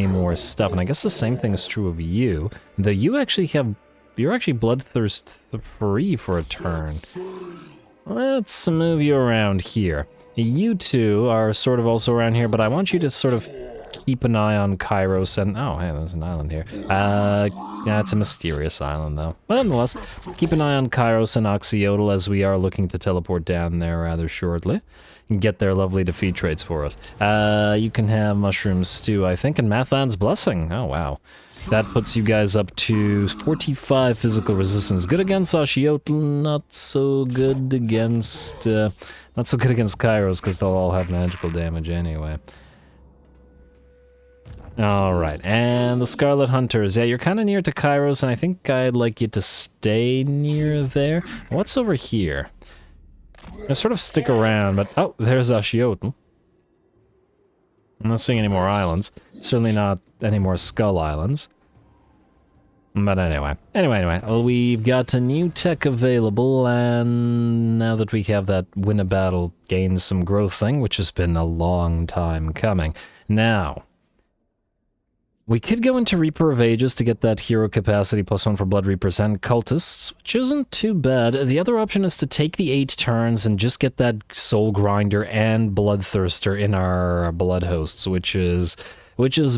more stuff. And I guess the same thing is true of you. Though you're actually Bloodthirst free for a turn. Let's move you around here. You two are sort of also around here, but I want you to sort of keep an eye on Kairos and... Oh, hey, there's an island here. Yeah, it's a mysterious island, though. But nonetheless, keep an eye on Kairos and Oxyodal, as we are looking to teleport down there rather shortly and get their lovely defeat traits for us. You can have Mushroom Stew, I think, and Mathan's Blessing. Oh, wow. That puts you guys up to 45 physical resistance. Good against Oxyodal, not so good against Kairos, because they'll all have magical damage anyway. Alright, and the Scarlet Hunters. Yeah, you're kind of near to Kairos, and I think I'd like you to stay near there. What's over here? I sort of stick around, but... Oh, there's Ashiotl. I'm not seeing any more islands. Certainly not any more Skull Islands. But anyway. Well, we've got a new tech available, and now that we have that win a battle, gain some growth thing, which has been a long time coming. Now... We could go into Reaper of Ages to get that hero capacity +1 for Blood Reapers and Cultists, which isn't too bad. The other option is to take the 8 turns and just get that Soul Grinder and Bloodthirster in our Blood Hosts, which is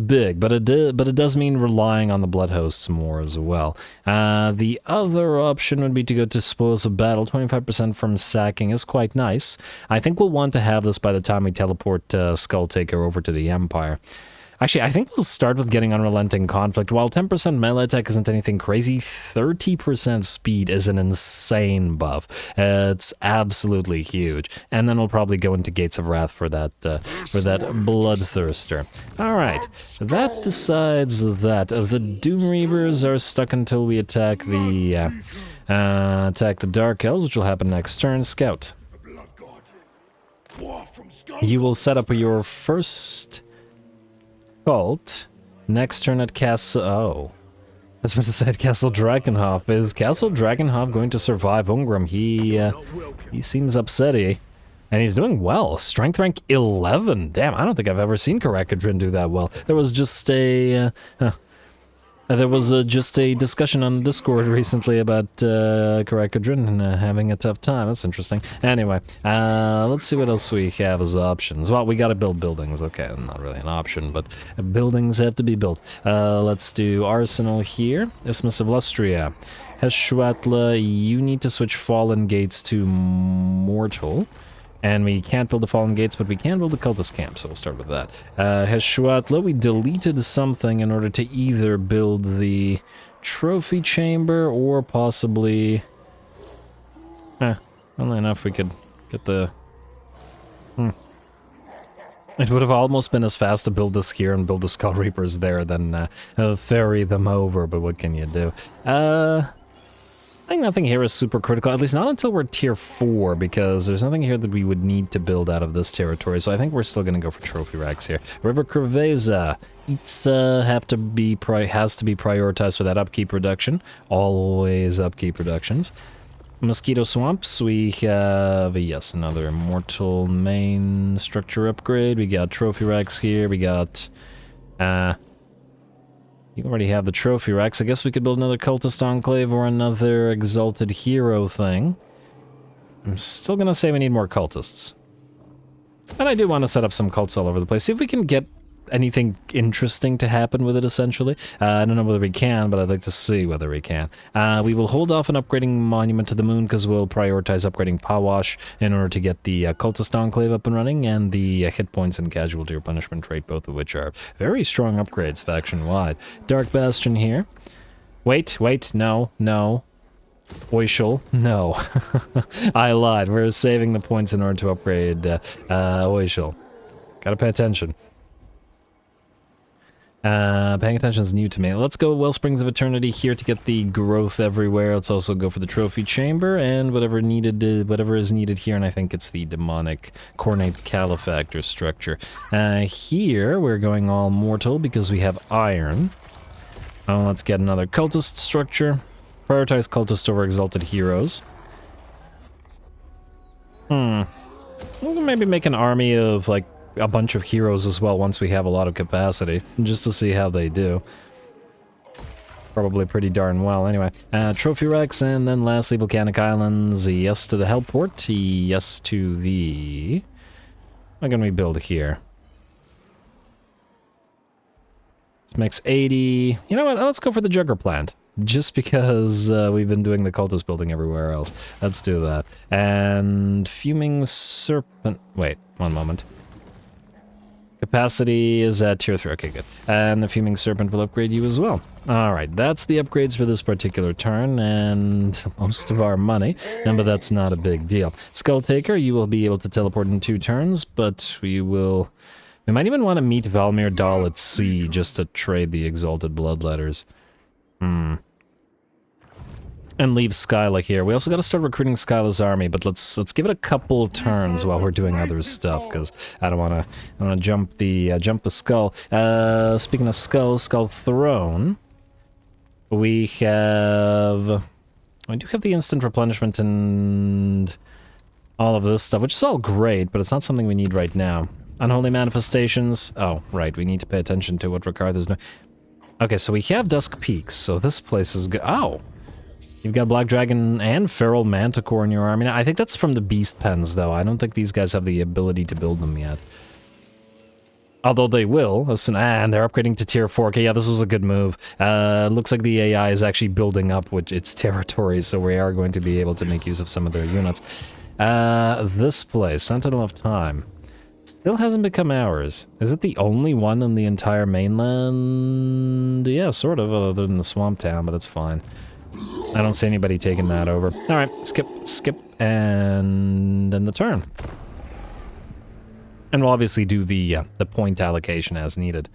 big, but it does mean relying on the Blood Hosts more as well. The other option would be to go to Spoils of Battle. 25% from sacking is quite nice. I think we'll want to have this by the time we teleport Skulltaker over to the Empire. Actually, I think we'll start with getting Unrelenting Conflict. While 10% melee attack isn't anything crazy, 30% speed is an insane buff. It's absolutely huge. And then we'll probably go into Gates of Wrath for that Bloodthirster. Alright, that decides that. The Doom Reavers are stuck until we attack the Dark Elves, which will happen next turn. Scout. You will set up your first cult next turn at Castle. Oh, I was about to say at Castle Drakenhof. Is Castle Drakenhof going to survive Ungrim? He seems upsetty, and he's doing well. Strength rank 11. Damn, I don't think I've ever seen Karakadrin do that well. There was just a just a discussion on Discord recently about Karakadrin having a tough time. That's interesting. Anyway, let's see what else we have as options. Well, we gotta build buildings. Okay, not really an option, but buildings have to be built. Let's do Arsenal here. Isthmus of Lustria. Heshwatla, you need to switch Fallen Gates to Mortal. And we can't build the Fallen Gates, but we can build the Cultist Camp, so we'll start with that. Heshwatla, we deleted something in order to either build the Trophy Chamber or possibly... only enough we could get the... It would have almost been as fast to build this here and build the Skull Reapers there than ferry them over, but what can you do? I think nothing here is super critical, at least not until we're tier 4, because there's nothing here that we would need to build out of this territory, so I think we're still going to go for trophy racks here. River Cerveza, it's has to be prioritized for that upkeep reduction. Always upkeep reductions. Mosquito Swamps, we have, yes, another Immortal main structure upgrade. We got trophy racks here, we got, you already have the trophy racks. I guess we could build another Cultist Enclave or another Exalted Hero thing. I'm still gonna say we need more Cultists. And I do want to set up some cults all over the place. See if we can get anything interesting to happen with it, essentially. I don't know whether we can, but I'd like to see whether we can. We will hold off on upgrading Monument to the Moon, because we'll prioritize upgrading Pawash in order to get the Cultist Enclave up and running, and the hit points and casualty or punishment trait, both of which are very strong upgrades faction-wide. Dark Bastion here. Wait, no. Oishul, no. I lied. We're saving the points in order to upgrade Oishul. Gotta pay attention. Paying attention is new to me. Let's go Wellsprings of Eternity here to get the growth everywhere. Let's also go for the Trophy Chamber and whatever is needed here, and I think it's the demonic Cornate Califactor structure. Here we're going all mortal because we have iron. Let's get another cultist structure. Prioritize cultist over exalted heroes. We'll maybe make an army of like a bunch of heroes as well once we have a lot of capacity, just to see how they do. Probably pretty darn well. Anyway, Trophy Rex, and then lastly Volcanic Islands. Yes to the Hellport, yes to the... What can we build here? This makes 80... You know what, let's go for the Jugger Plant. Just because we've been doing the cultist building everywhere else. Let's do that. And Fuming Serpent... Wait, one moment. Capacity is at tier 3. Okay, good. And the Fuming Serpent will upgrade you as well. Alright, that's the upgrades for this particular turn, and most of our money. But that's not a big deal. Skulltaker, you will be able to teleport in 2 turns, but we might even want to meet Valmir Dahl at sea just to trade the Exalted Bloodletters. And leave Skyla here. We also got to start recruiting Skyla's army, but let's give it a couple turns while we're doing other stuff, because I don't want to jump the skull. Speaking of Skull Throne, we do have the instant replenishment and all of this stuff, which is all great, but it's not something we need right now. Unholy manifestations. Oh, right. We need to pay attention to what Ricard is doing. Okay, so we have Dusk Peaks, so this place is good. Oh! You've got Black Dragon and Feral Manticore in your army. Now, I think that's from the Beast Pens, though. I don't think these guys have the ability to build them yet. Although they will, as soon and they're upgrading to tier 4. Okay, yeah, this was a good move. Looks like the AI is actually building up with its territory, so we are going to be able to make use of some of their units. This place, Sentinel of Time, still hasn't become ours. Is it the only one in the entire mainland? Yeah, sort of, other than the Swamp Town, but that's fine. I don't see anybody taking that over. Alright, skip, and end the turn. And we'll obviously do the point allocation as needed.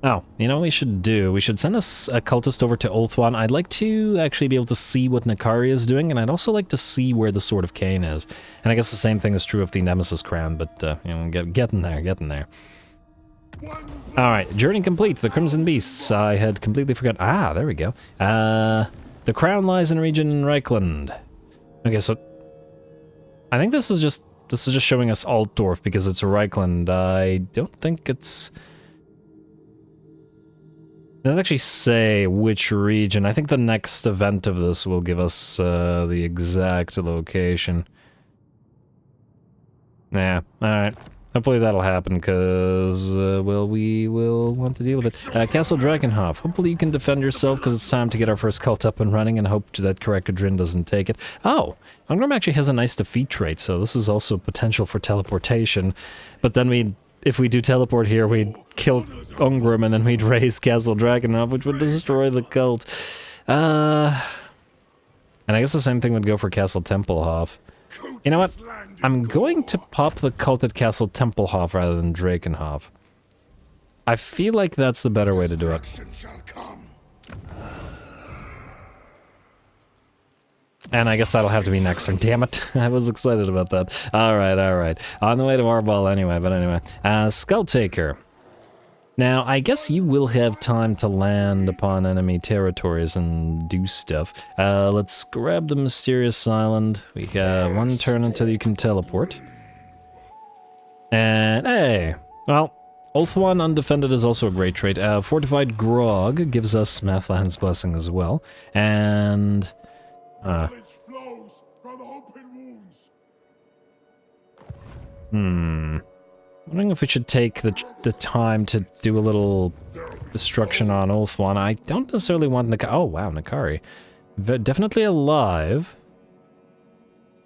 Oh, you know what we should do? We should send a cultist over to Ulthuan. I'd like to actually be able to see what Nakari is doing, and I'd also like to see where the Sword of Cain is. And I guess the same thing is true of the Nemesis Crown, but, you know, getting there. Alright, journey complete, the Crimson Beasts. I had completely forgotten. Ah, there we go. The crown lies in region in Reichland. Okay, so I think this is just showing us Altdorf because it's Reichland. I don't think it's... It doesn't actually say which region. I think the next event of this will give us the exact location. Yeah, alright. Hopefully that'll happen, because, well, we will want to deal with it. Castle Drakenhof. Hopefully you can defend yourself, because it's time to get our first cult up and running, and hope that Karekadrin doesn't take it. Oh! Ungrim actually has a nice defeat trait, so this is also potential for teleportation. But then if we do teleport here, we'd kill Ungrim, and then we'd raise Castle Drakenhof, which would destroy the cult. And I guess the same thing would go for Castle Templehof. You know what? I'm going to pop the cult at Castle Templehof rather than Drakenhof. I feel like that's the better way to do it. And I guess that'll have to be next turn. Damn it. I was excited about that. Alright. On the way to Arbol anyway, but anyway. Skulltaker. Now, I guess you will have time to land upon enemy territories and do stuff. Let's grab the Mysterious Island. We got one turn until you can teleport. And, hey! Well, Ulthuan Undefended is also a great trait. Fortified Grog gives us Mathland's Blessing as well. And... wondering if we should take the time to do a little destruction on Ulthuan. I don't necessarily want Nakari. Oh, wow, Nakari. Definitely alive.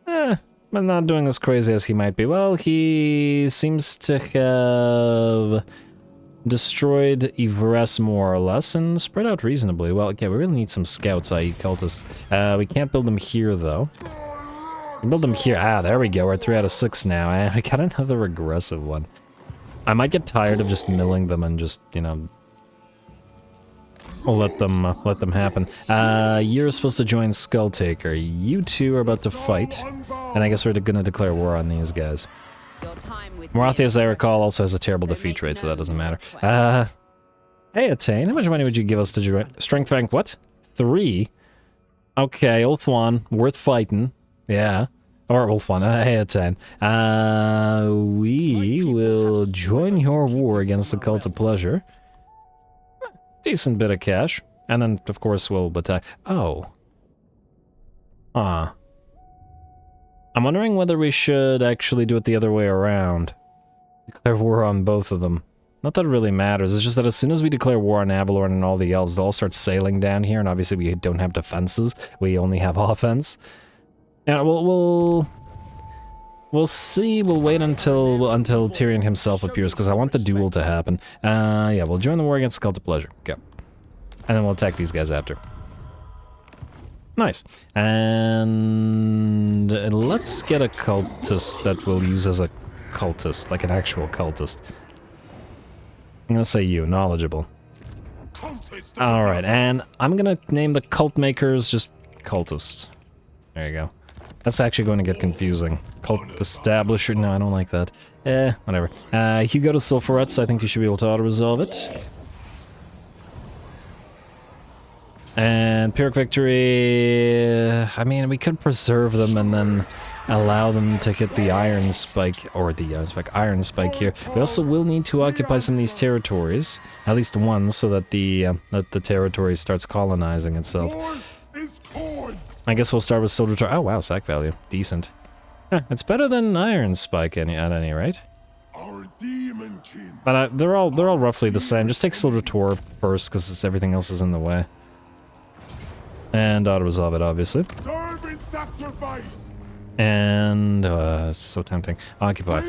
But not doing as crazy as he might be. Well, he seems to have destroyed Ivres more or less and spread out reasonably. Well, okay, we really need some scouts, i.e. cultists. We can't build them here, though. We can build them here. Ah, there we go. We're at 3 out of 6 now. And we got another aggressive one. I might get tired of just milling them and just, you know, let them happen. You're supposed to join Skulltaker. You two are about to fight, and I guess we're gonna declare war on these guys. Morathi, as I recall, also has a terrible defeat rate, so that doesn't matter. Hey, Attain, how much money would you give us to join? Strength rank, what? 3? Okay, Ulthuan, worth fighting. Yeah. Or Ulthuan, hey, Attain. We will join your war against the Cult of Pleasure. Decent bit of cash. And then, of course, we'll attack. Oh. I'm wondering whether we should actually do it the other way around. Declare war on both of them. Not that it really matters, it's just that as soon as we declare war on Avalorn and all the elves, they'll all start sailing down here, and obviously we don't have defenses, we only have offense. Yeah, we'll see, we'll wait until Tyrion himself appears, because I want the duel to happen. Yeah, we'll join the war against Cult of Pleasure. Go. And then we'll attack these guys after. Nice. And let's get a cultist that we'll use as a cultist, like an actual cultist. I'm gonna say you, knowledgeable. Alright, and I'm gonna name the cult makers just cultists. There you go. That's actually going to get confusing. Cult establisher, no, I don't like that. Whatever. You go to Sulfurettes, I think you should be able to auto-resolve it. And Pyrrhic Victory... I mean, we could preserve them and then... allow them to hit the iron spike, or the iron spike here. We also will need to occupy some of these territories, at least one, so that the territory starts colonizing itself. I guess we'll start with soldier. Oh wow, sack value, decent. It's better than iron spike at any rate. But they're all roughly the same. Just take soldier tour first, because everything else is in the way. And auto-resolve it, obviously. And, it's so tempting. Occupy.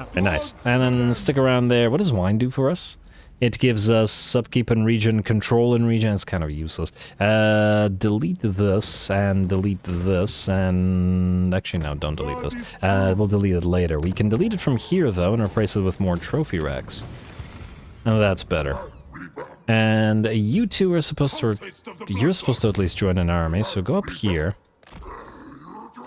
Okay, nice. And then stick around there. What does wine do for us? It gives us upkeep in region, control in region. It's kind of useless. Delete this, and delete this, and... Actually, no, don't delete this. We'll delete it later. We can delete it from here, though, and replace it with more trophy racks. Oh, that's better. And you two are supposed to... You're supposed to at least join an army, so go up here.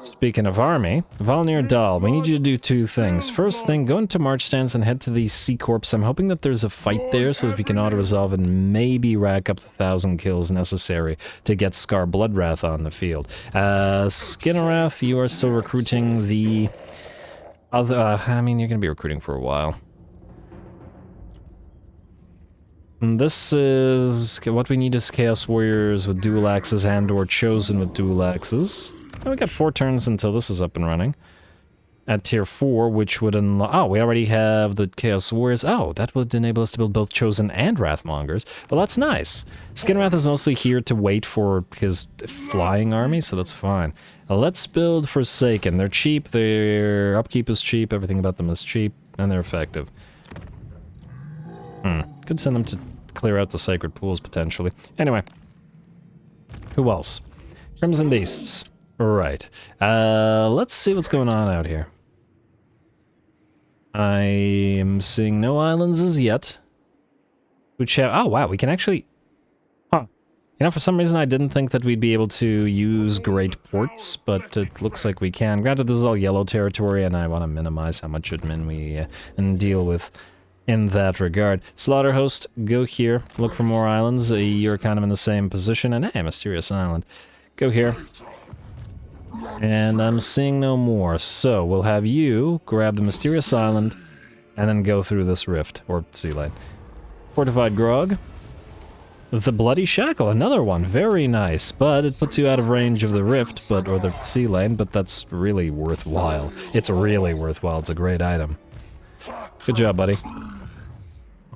Speaking of army, Valnir Dahl, we need you to do two things. First thing, go into March stance and head to the Sea Corps. I'm hoping that there's a fight there so that we can auto-resolve and maybe rack up the 1,000 kills necessary to get Scar Bloodwrath on the field. Skinnerrath, you are still recruiting the other... I mean, you're going to be recruiting for a while. This is... What we need is Chaos Warriors with dual axes and or Chosen with dual axes. And we got 4 turns until this is up and running. At tier 4, which would unlock... Oh, we already have the Chaos Warriors. Oh, that would enable us to build both Chosen and Wrathmongers. Well, that's nice. Skinwrath is mostly here to wait for his flying army, so that's fine. Let's build Forsaken. They're cheap, their upkeep is cheap, everything about them is cheap, and they're effective. Could send them to clear out the Sacred Pools, potentially. Anyway. Who else? Crimson Beasts. Right. Let's see what's going on out here. I am seeing no islands as yet. Which have... Oh, wow, we can actually... Huh. You know, for some reason I didn't think that we'd be able to use Great Ports, but it looks like we can. Granted, this is all yellow territory, and I want to minimize how much admin we deal with in that regard. Slaughterhost, go here. Look for more islands. You're kind of in the same position. And hey, Mysterious Island. Go here. And I'm seeing no more, so we'll have you grab the Mysterious Island and then go through this rift, or sea lane. Fortified Grog. The Bloody Shackle, another one, very nice, but it puts you out of range of the rift, or the sea lane, but that's really worthwhile. It's really worthwhile, it's a great item. Good job, buddy.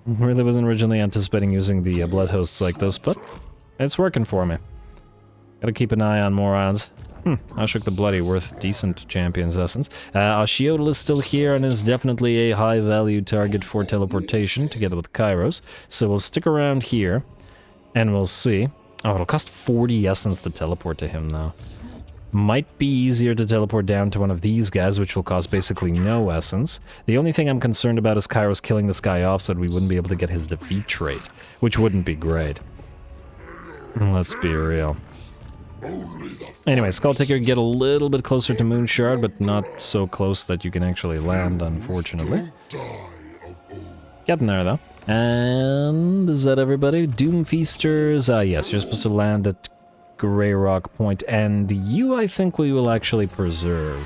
Really wasn't originally anticipating using the Blood Hosts like this, but it's working for me. Gotta keep an eye on more odds. Ashok the Bloody, worth decent Champion's Essence. Ashiodal is still here and is definitely a high-value target for teleportation, together with Kairos. So we'll stick around here, and we'll see. Oh, it'll cost 40 Essence to teleport to him, though. Might be easier to teleport down to one of these guys, which will cost basically no Essence. The only thing I'm concerned about is Kairos killing this guy off so that we wouldn't be able to get his defeat trait, which wouldn't be great. Let's be real. Anyway, Skulltaker, get a little bit closer to Moonshard, but not so close that you can actually land, unfortunately. Getting there, though. And is that everybody? Doom Feasters, yes, you're supposed to land at Grey Rock Point, and you, I think we will actually preserve.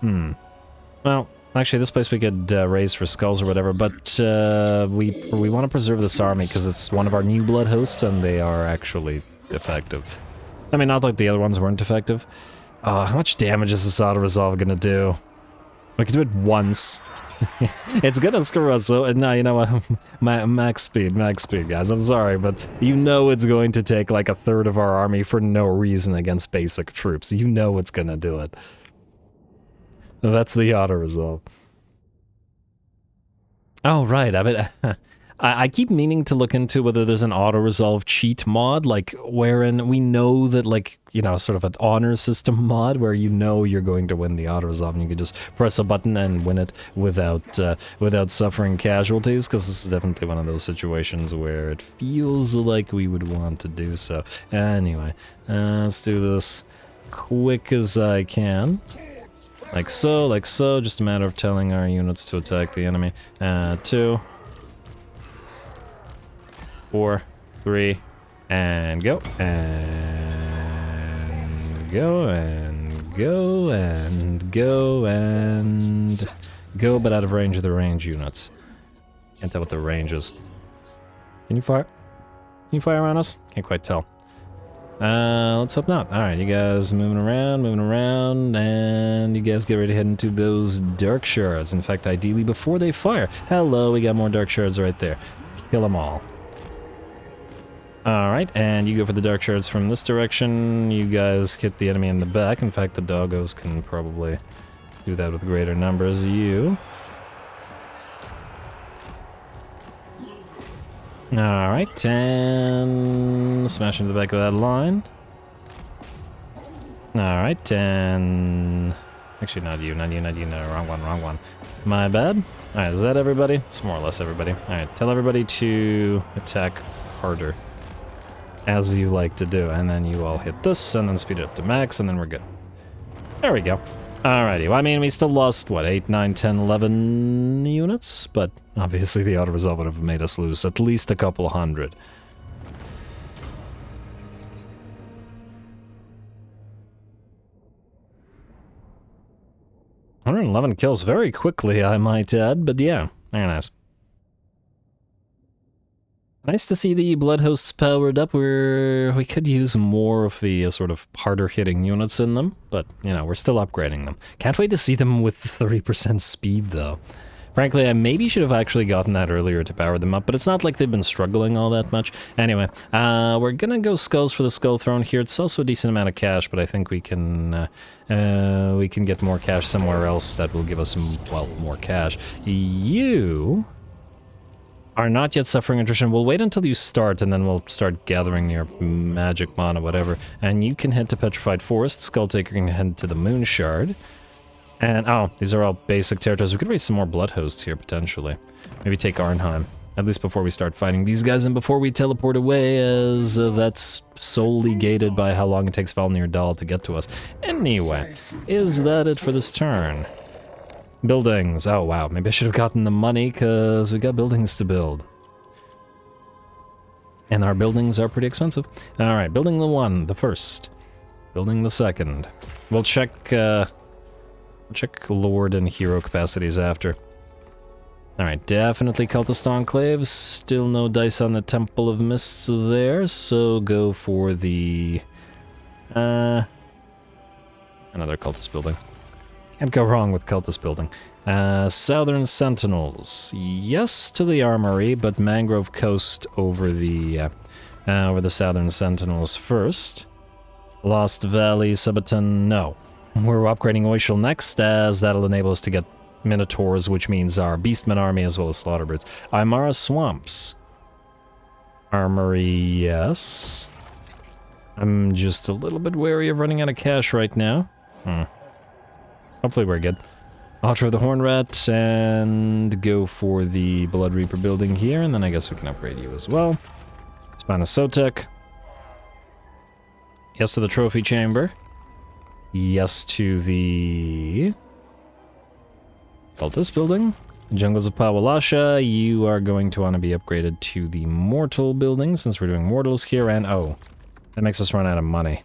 Well, actually, this place we could raise for skulls or whatever, but we want to preserve this army because it's one of our new blood hosts, and they are actually effective. I mean, not like the other ones weren't effective. How much damage is this auto-resolve gonna do? We can do it once. It's gonna screw us, so no, you know what? Max speed, guys. I'm sorry, but you know it's going to take like a third of our army for no reason against basic troops. You know it's gonna do it. That's the auto-resolve. Oh, right. I mean, I keep meaning to look into whether there's an auto-resolve cheat mod, like, wherein we know that, like, you know, sort of an honor system mod, where you know you're going to win the auto-resolve, and you can just press a button and win it without suffering casualties, because this is definitely one of those situations where it feels like we would want to do so. Anyway, let's do this quick as I can. Like so, just a matter of telling our units to attack the enemy. 2, 4, 3, and go. And go, and go, and go, and go, but out of range of the range units. Can't tell what the range is. Can you fire? Can you fire around us? Can't quite tell. Let's hope not. Alright, you guys moving around, and you guys get ready to head into those dark shards. In fact, ideally before they fire. Hello, we got more dark shards right there. Kill them all. Alright, and you go for the dark shards from this direction. You guys hit the enemy in the back. In fact, the doggos can probably do that with greater numbers. You. Alright, and smash into the back of that line. Alright, and... Actually, not you, no, wrong one. My bad. Alright, is that everybody? It's more or less everybody. Alright, tell everybody to attack harder, as you like to do, and then you all hit this, and then speed it up to max, and then we're good. There we go. Alrighty, well, I mean, we still lost, what, 8, 9, 10, 11 units? But obviously the auto-resolve would have made us lose at least a couple hundred. $111 kills very quickly, I might add, but yeah, very nice. Nice to see the blood hosts powered up. We could use more of the sort of harder hitting units in them, but you know, we're still upgrading them. Can't wait to see them with 30% speed though. Frankly, I maybe should have actually gotten that earlier to power them up, but it's not like they've been struggling all that much. Anyway, we're gonna go skulls for the skull throne here. It's also a decent amount of cash, but I think we can get more cash somewhere else that will give us some, well, more cash. You are not yet suffering attrition. We'll wait until you start, and then we'll start gathering your magic mana, whatever. And you can head to Petrified Forest. Skulltaker can head to the Moon Shard. And, oh, these are all basic territories. We could raise some more blood hosts here, potentially. Maybe take Arnheim, at least before we start fighting these guys, and before we teleport away, as that's solely gated by how long it takes Valnir Dahl to get to us. Anyway, is that it for this turn? Buildings. Oh, wow. Maybe I should have gotten the money, because we got buildings to build. And our buildings are pretty expensive. Alright, building the first. Building the second. We'll check Lord and Hero capacities after. Alright, definitely Cultist Enclaves. Still no dice on the Temple of Mists there, so go for the... another Cultist building. Can't go wrong with Cultist building. Southern Sentinels. Yes to the Armory, but Mangrove Coast over the Southern Sentinels first. Lost Valley, Sabaton, no. We're upgrading Oishal next, as that'll enable us to get Minotaurs, which means our Beastmen army as well as Slaughterbirds. Aymara Swamps. Armory, yes. I'm just a little bit wary of running out of cash right now. Hopefully we're good. Altar of the Horn Rat, and go for the Blood Reaper building here, and then I guess we can upgrade you as well. Spina Sotek. Yes to the Trophy Chamber. Yes to the... Cultist building. Jungles of Pawalasha, you are going to want to be upgraded to the Mortal building, since we're doing Mortals here, and oh, that makes us run out of money.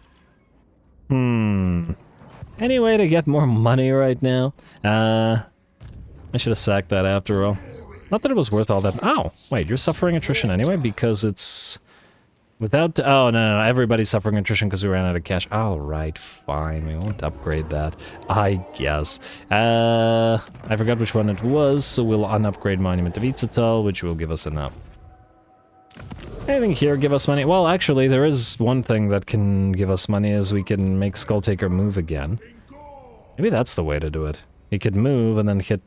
Any way to get more money right now? I should have sacked that after all. Not that it was worth all that. Oh, wait, you're suffering attrition anyway because it's... Without... Oh, no, everybody's suffering attrition because we ran out of cash. Alright, fine, we won't upgrade that, I guess. I forgot which one it was, so we'll unupgrade Monument of Itzatal, which will give us enough. Anything here give us money? Well, actually, there is one thing that can give us money, is we can make Skulltaker move again. Maybe that's the way to do it. He could move and then hit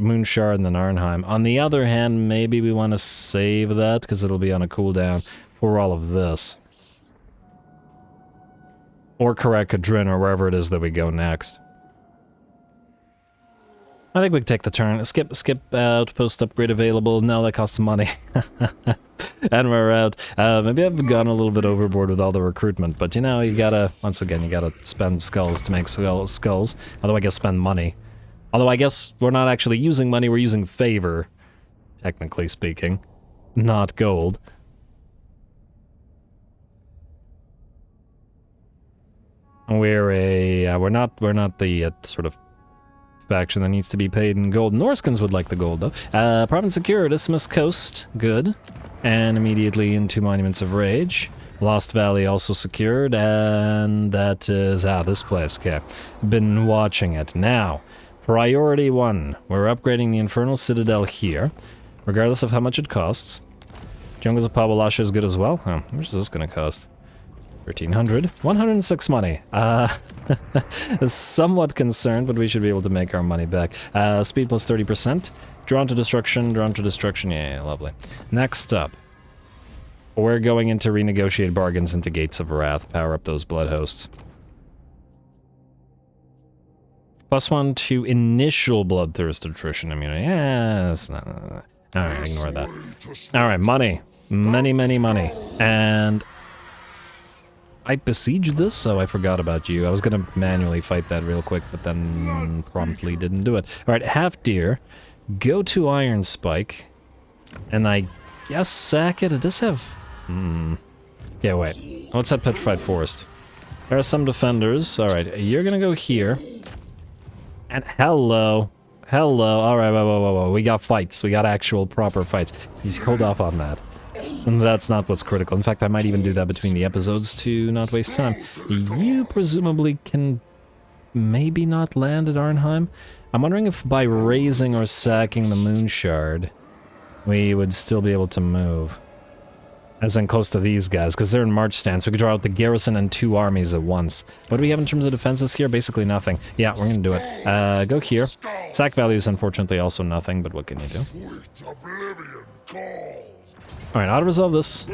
Moon Shard and then Arnheim. On the other hand, maybe we want to save that, because it'll be on a cooldown for all of this. Or Karakadrin, or wherever it is that we go next. I think we can take the turn. Skip out, post-upgrade available. No, that costs money. And we're out. Maybe I've gone a little bit overboard with all the recruitment, but you know, you gotta, once again, you gotta spend skulls to make skulls. Although I guess spend money. Although I guess we're not actually using money, we're using favor, technically speaking. Not gold. We're not the sort of faction that needs to be paid in gold. Norskins would like the gold, though. Province secured, Isthmus Coast, good. And immediately into Monuments of Rage. Lost Valley also secured, and that is, this place, okay. Been watching it. Now, priority 1, we're upgrading the Infernal Citadel here, regardless of how much it costs. Jungles of Pabalasha is good as well. Oh, how much is this gonna cost? 1,300. 106 money. Somewhat concerned, but we should be able to make our money back. Speed plus 30%. Drawn to destruction, yeah, lovely. Next up, we're going into renegotiate bargains into Gates of Wrath. Power up those blood hosts. +1 to initial bloodthirst attrition immunity. Yeah, that's not. Alright, ignore that. Alright, money. Many money. And I besieged this, so I forgot about you. I was gonna manually fight that real quick, but then promptly didn't do it. Alright, Half Deer. Go to Iron Spike. And I guess sack it. It does have... Yeah, wait. What's that Petrified Forest? There are some defenders. Alright, you're gonna go here. And hello. Alright, whoa. We got fights. We got actual proper fights. He's hold off on that. And that's not what's critical. In fact, I might even do that between the episodes to not waste time. You presumably can maybe not land at Arnheim. I'm wondering if by raising or sacking the Moon Shard, we would still be able to move. As in close to these guys, because they're in march stance. We could draw out the garrison and 2 armies at once. What do we have in terms of defenses here? Basically nothing. Yeah, we're gonna do it. Go here. Sack value is unfortunately also nothing, but what can you do? Alright, auto-resolve this.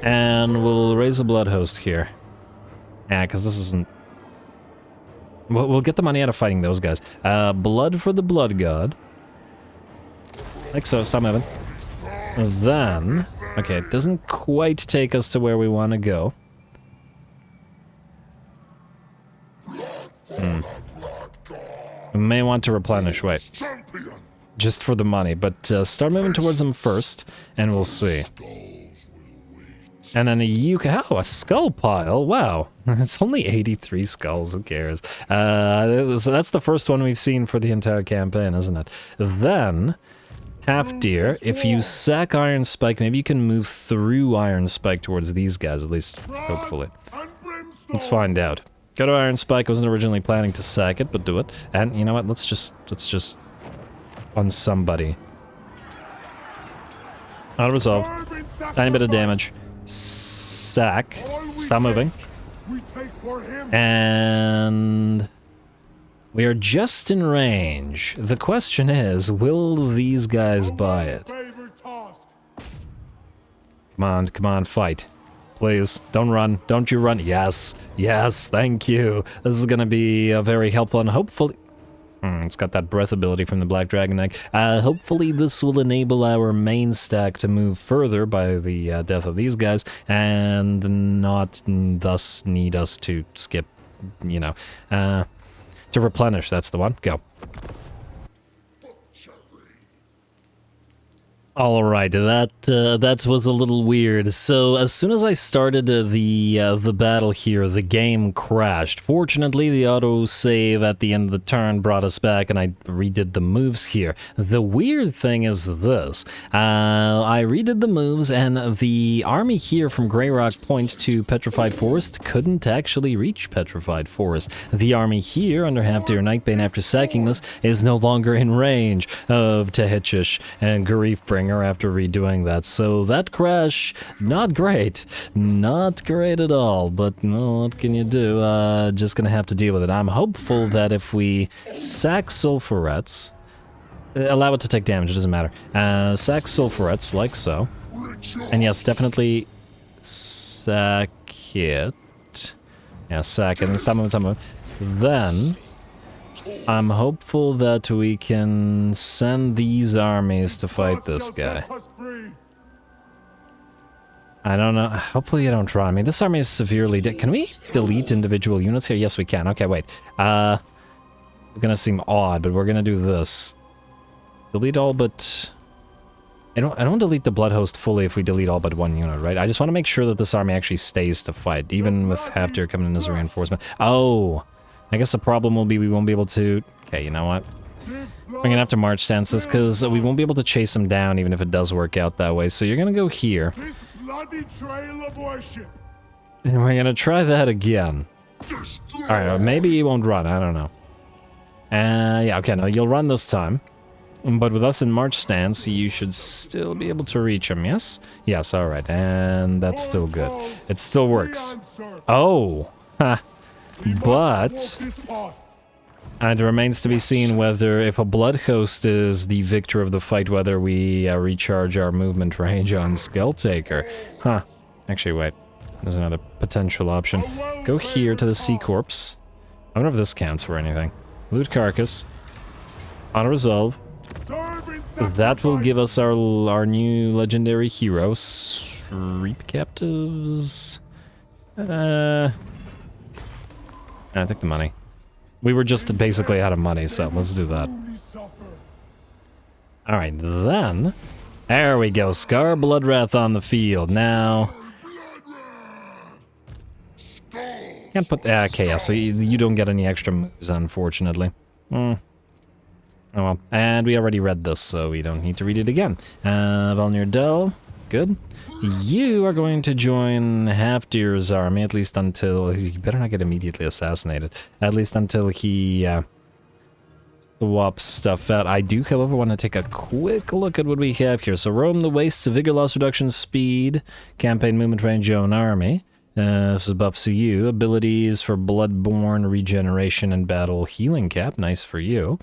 And we'll raise a blood host here. Yeah, because this isn't... We'll get the money out of fighting those guys. Blood for the Blood God. Like so, stop moving. Then... Okay, it doesn't quite take us to where we want to go. We may want to replenish, wait. Just for the money, but start moving towards them first, and we'll see. And then a skull pile, wow. It's only 83 skulls, who cares? So that's the first one we've seen for the entire campaign, isn't it? Then... Half Deer, if you sack Iron Spike, maybe you can move through Iron Spike towards these guys, at least, hopefully. Let's find out. Go to Iron Spike, I wasn't originally planning to sack it, but do it. And you know what, let's just on somebody. Auto resolve. Tiny bit of damage. Sack. Stop moving. And... we are just in range. The question is, will these guys buy it? Come on, fight. Please, don't run. Don't you run. Yes, thank you. This is gonna be very helpful and hopefully... it's got that breath ability from the Black Dragon Egg. Hopefully this will enable our main stack to move further by the death of these guys and not thus need us to skip, you know, to replenish, that's the one. Go. Alright, that was a little weird. So, as soon as I started the battle here, the game crashed. Fortunately, the autosave at the end of the turn brought us back, and I redid the moves here. The weird thing is this. I redid the moves, and the army here from Grey Rock Point to Petrified Forest couldn't actually reach Petrified Forest. The army here, under Half Deer Nightbane, after sacking this, is no longer in range of Tehitchish and Griefbringer after redoing that, so that crash, not great at all, but well, what can you do? Just gonna have to deal with it. I'm hopeful that if we sack Sulfurettes, allow it to take damage, it doesn't matter, sack Sulfurettes, like so, and yes, definitely sack it, yeah, sack it, and stop moving, then I'm hopeful that we can send these armies to fight this guy. I don't know. Hopefully you don't try. I mean, this army is severely... Can we delete individual units here? Yes, we can. Okay, wait. It's gonna seem odd, but we're gonna do this. Delete all but I don't delete the Blood Host fully if we delete all but one unit, right? I just want to make sure that this army actually stays to fight, even with Half-Deer coming in as a reinforcement. Oh! I guess the problem will be we won't be able to... Okay, you know what? We're gonna have to march stance this, because we won't be able to chase him down even if it does work out that way. So you're gonna go here. This bloody trail of worship. And we're gonna try that again. Alright, maybe he won't run, I don't know. Yeah, okay, no, you'll run this time. But with us in march stance, you should still be able to reach him, yes? Yes, alright, and that's still good. It still works. Oh! Ha! But... it remains to be seen whether, if a Blood Host is the victor of the fight, whether we recharge our movement range on Skulltaker. Huh. Actually, wait. There's another potential option. Go here to the Sea Corpse. I wonder if this counts for anything. Loot Carcass. Auto-resolve. That will give us our new legendary heroes. Reap Captives. I take the money. We were just basically out of money, so let's do that. Alright, then... There we go, Scar Bloodwrath on the field. Now... Can't put... okay, yeah, so you don't get any extra moves, unfortunately. Oh well. And we already read this, so we don't need to read it again. Valnir Dell, good. You are going to join Half-Deer's army, at least until... You better not get immediately assassinated. At least until he swaps stuff out. I do, however, want to take a quick look at what we have here. So roam the wastes, vigor loss reduction, speed, campaign movement range, own army. This is buffs to you. Abilities for Bloodborne, regeneration, and battle healing cap. Nice for you.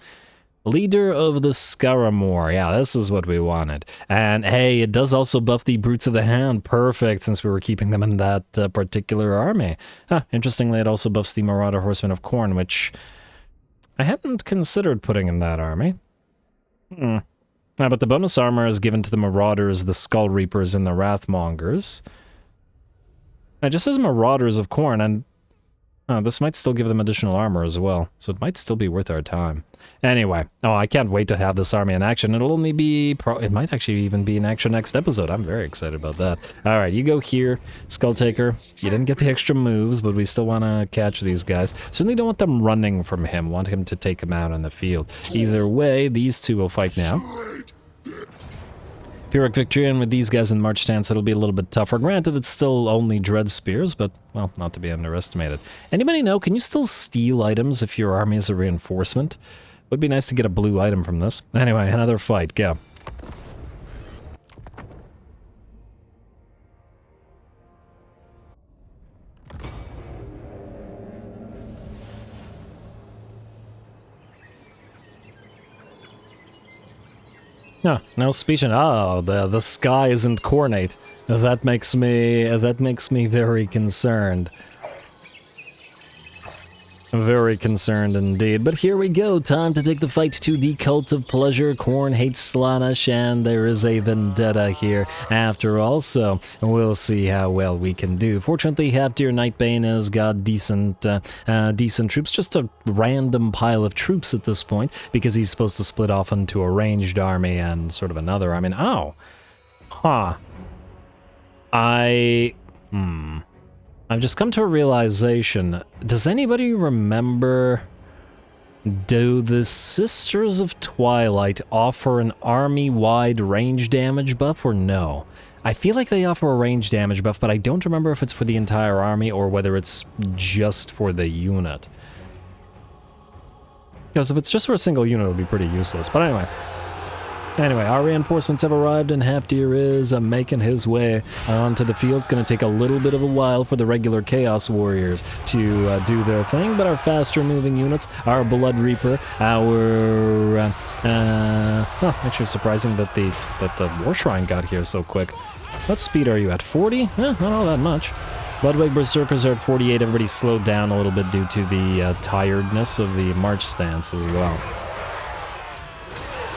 Leader of the Scaramore. Yeah, this is what we wanted. And hey, it does also buff the Brutes of the Hand. Perfect, since we were keeping them in that particular army. Huh, interestingly, it also buffs the Marauder Horsemen of Khorne, which I hadn't considered putting in that army. But the bonus armor is given to the Marauders, the Skull Reapers, and the Wrathmongers. It just says Marauders of Khorne, and this might still give them additional armor as well, so it might still be worth our time. Anyway, I can't wait to have this army in action. It'll only be... it might actually even be in action next episode. I'm very excited about that. Alright, you go here, Skulltaker. You didn't get the extra moves, but we still want to catch these guys. Certainly don't want them running from him. Want him to take him out on the field. Either way, these two will fight now. Pyrrhic victory, and with these guys in march stance, it'll be a little bit tougher. Granted, it's still only dread spears, but, well, not to be underestimated. Anybody know, can you still steal items if your army is a reinforcement? Would be nice to get a blue item from this. Anyway, another fight, go. No speech. Oh, the sky isn't cornate. That makes me very concerned. Very concerned indeed. But here we go. Time to take the fight to the Cult of Pleasure. Khorne hates Slaanesh, and there is a vendetta here after all, so we'll see how well we can do. Fortunately, Half-Deer Nightbane has got decent troops. Just a random pile of troops at this point, because he's supposed to split off into a ranged army and sort of another army. Oh. Huh. I've just come to a realization. Does anybody remember... Do the Sisters of Twilight offer an army-wide range damage buff or no? I feel like they offer a range damage buff, but I don't remember if it's for the entire army or whether it's just for the unit. Because if it's just for a single unit, it would be pretty useless. But anyway, our reinforcements have arrived, and Half-Deer is making his way onto the field. It's going to take a little bit of a while for the regular Chaos Warriors to do their thing, but our faster-moving units, our Blood Reaper, our... actually surprising that the War Shrine got here so quick. What speed are you at? 40? Not all that much. Bloodwag Berserkers are at 48. Everybody slowed down a little bit due to the tiredness of the march stance as well.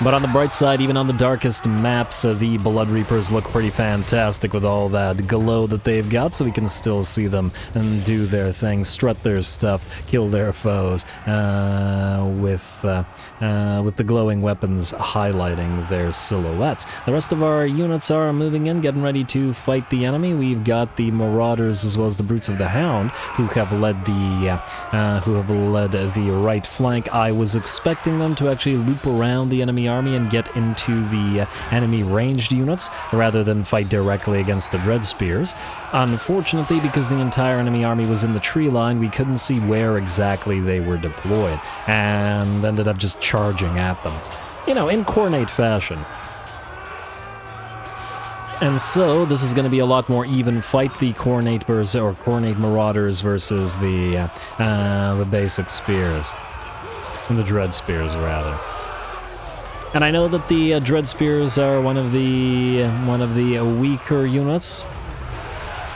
But on the bright side, even on the darkest maps, the Blood Reapers look pretty fantastic with all that glow that they've got, so we can still see them and do their thing, strut their stuff, kill their foes, with the glowing weapons highlighting their silhouettes. The rest of our units are moving in, getting ready to fight the enemy. We've got the Marauders as well as the Brutes of the Hound, who have led the right flank. I was expecting them to actually loop around the enemy army and get into the enemy ranged units rather than fight directly against the Dread Spears. Unfortunately, because the entire enemy army was in the tree line, we couldn't see where exactly they were deployed, and ended up just charging at them, you know, in Khorne fashion. And so, this is going to be a lot more even fight, the Khorne Marauders versus the basic spears. The Dread Spears, rather. And I know that the Dread Spears are one of the weaker units.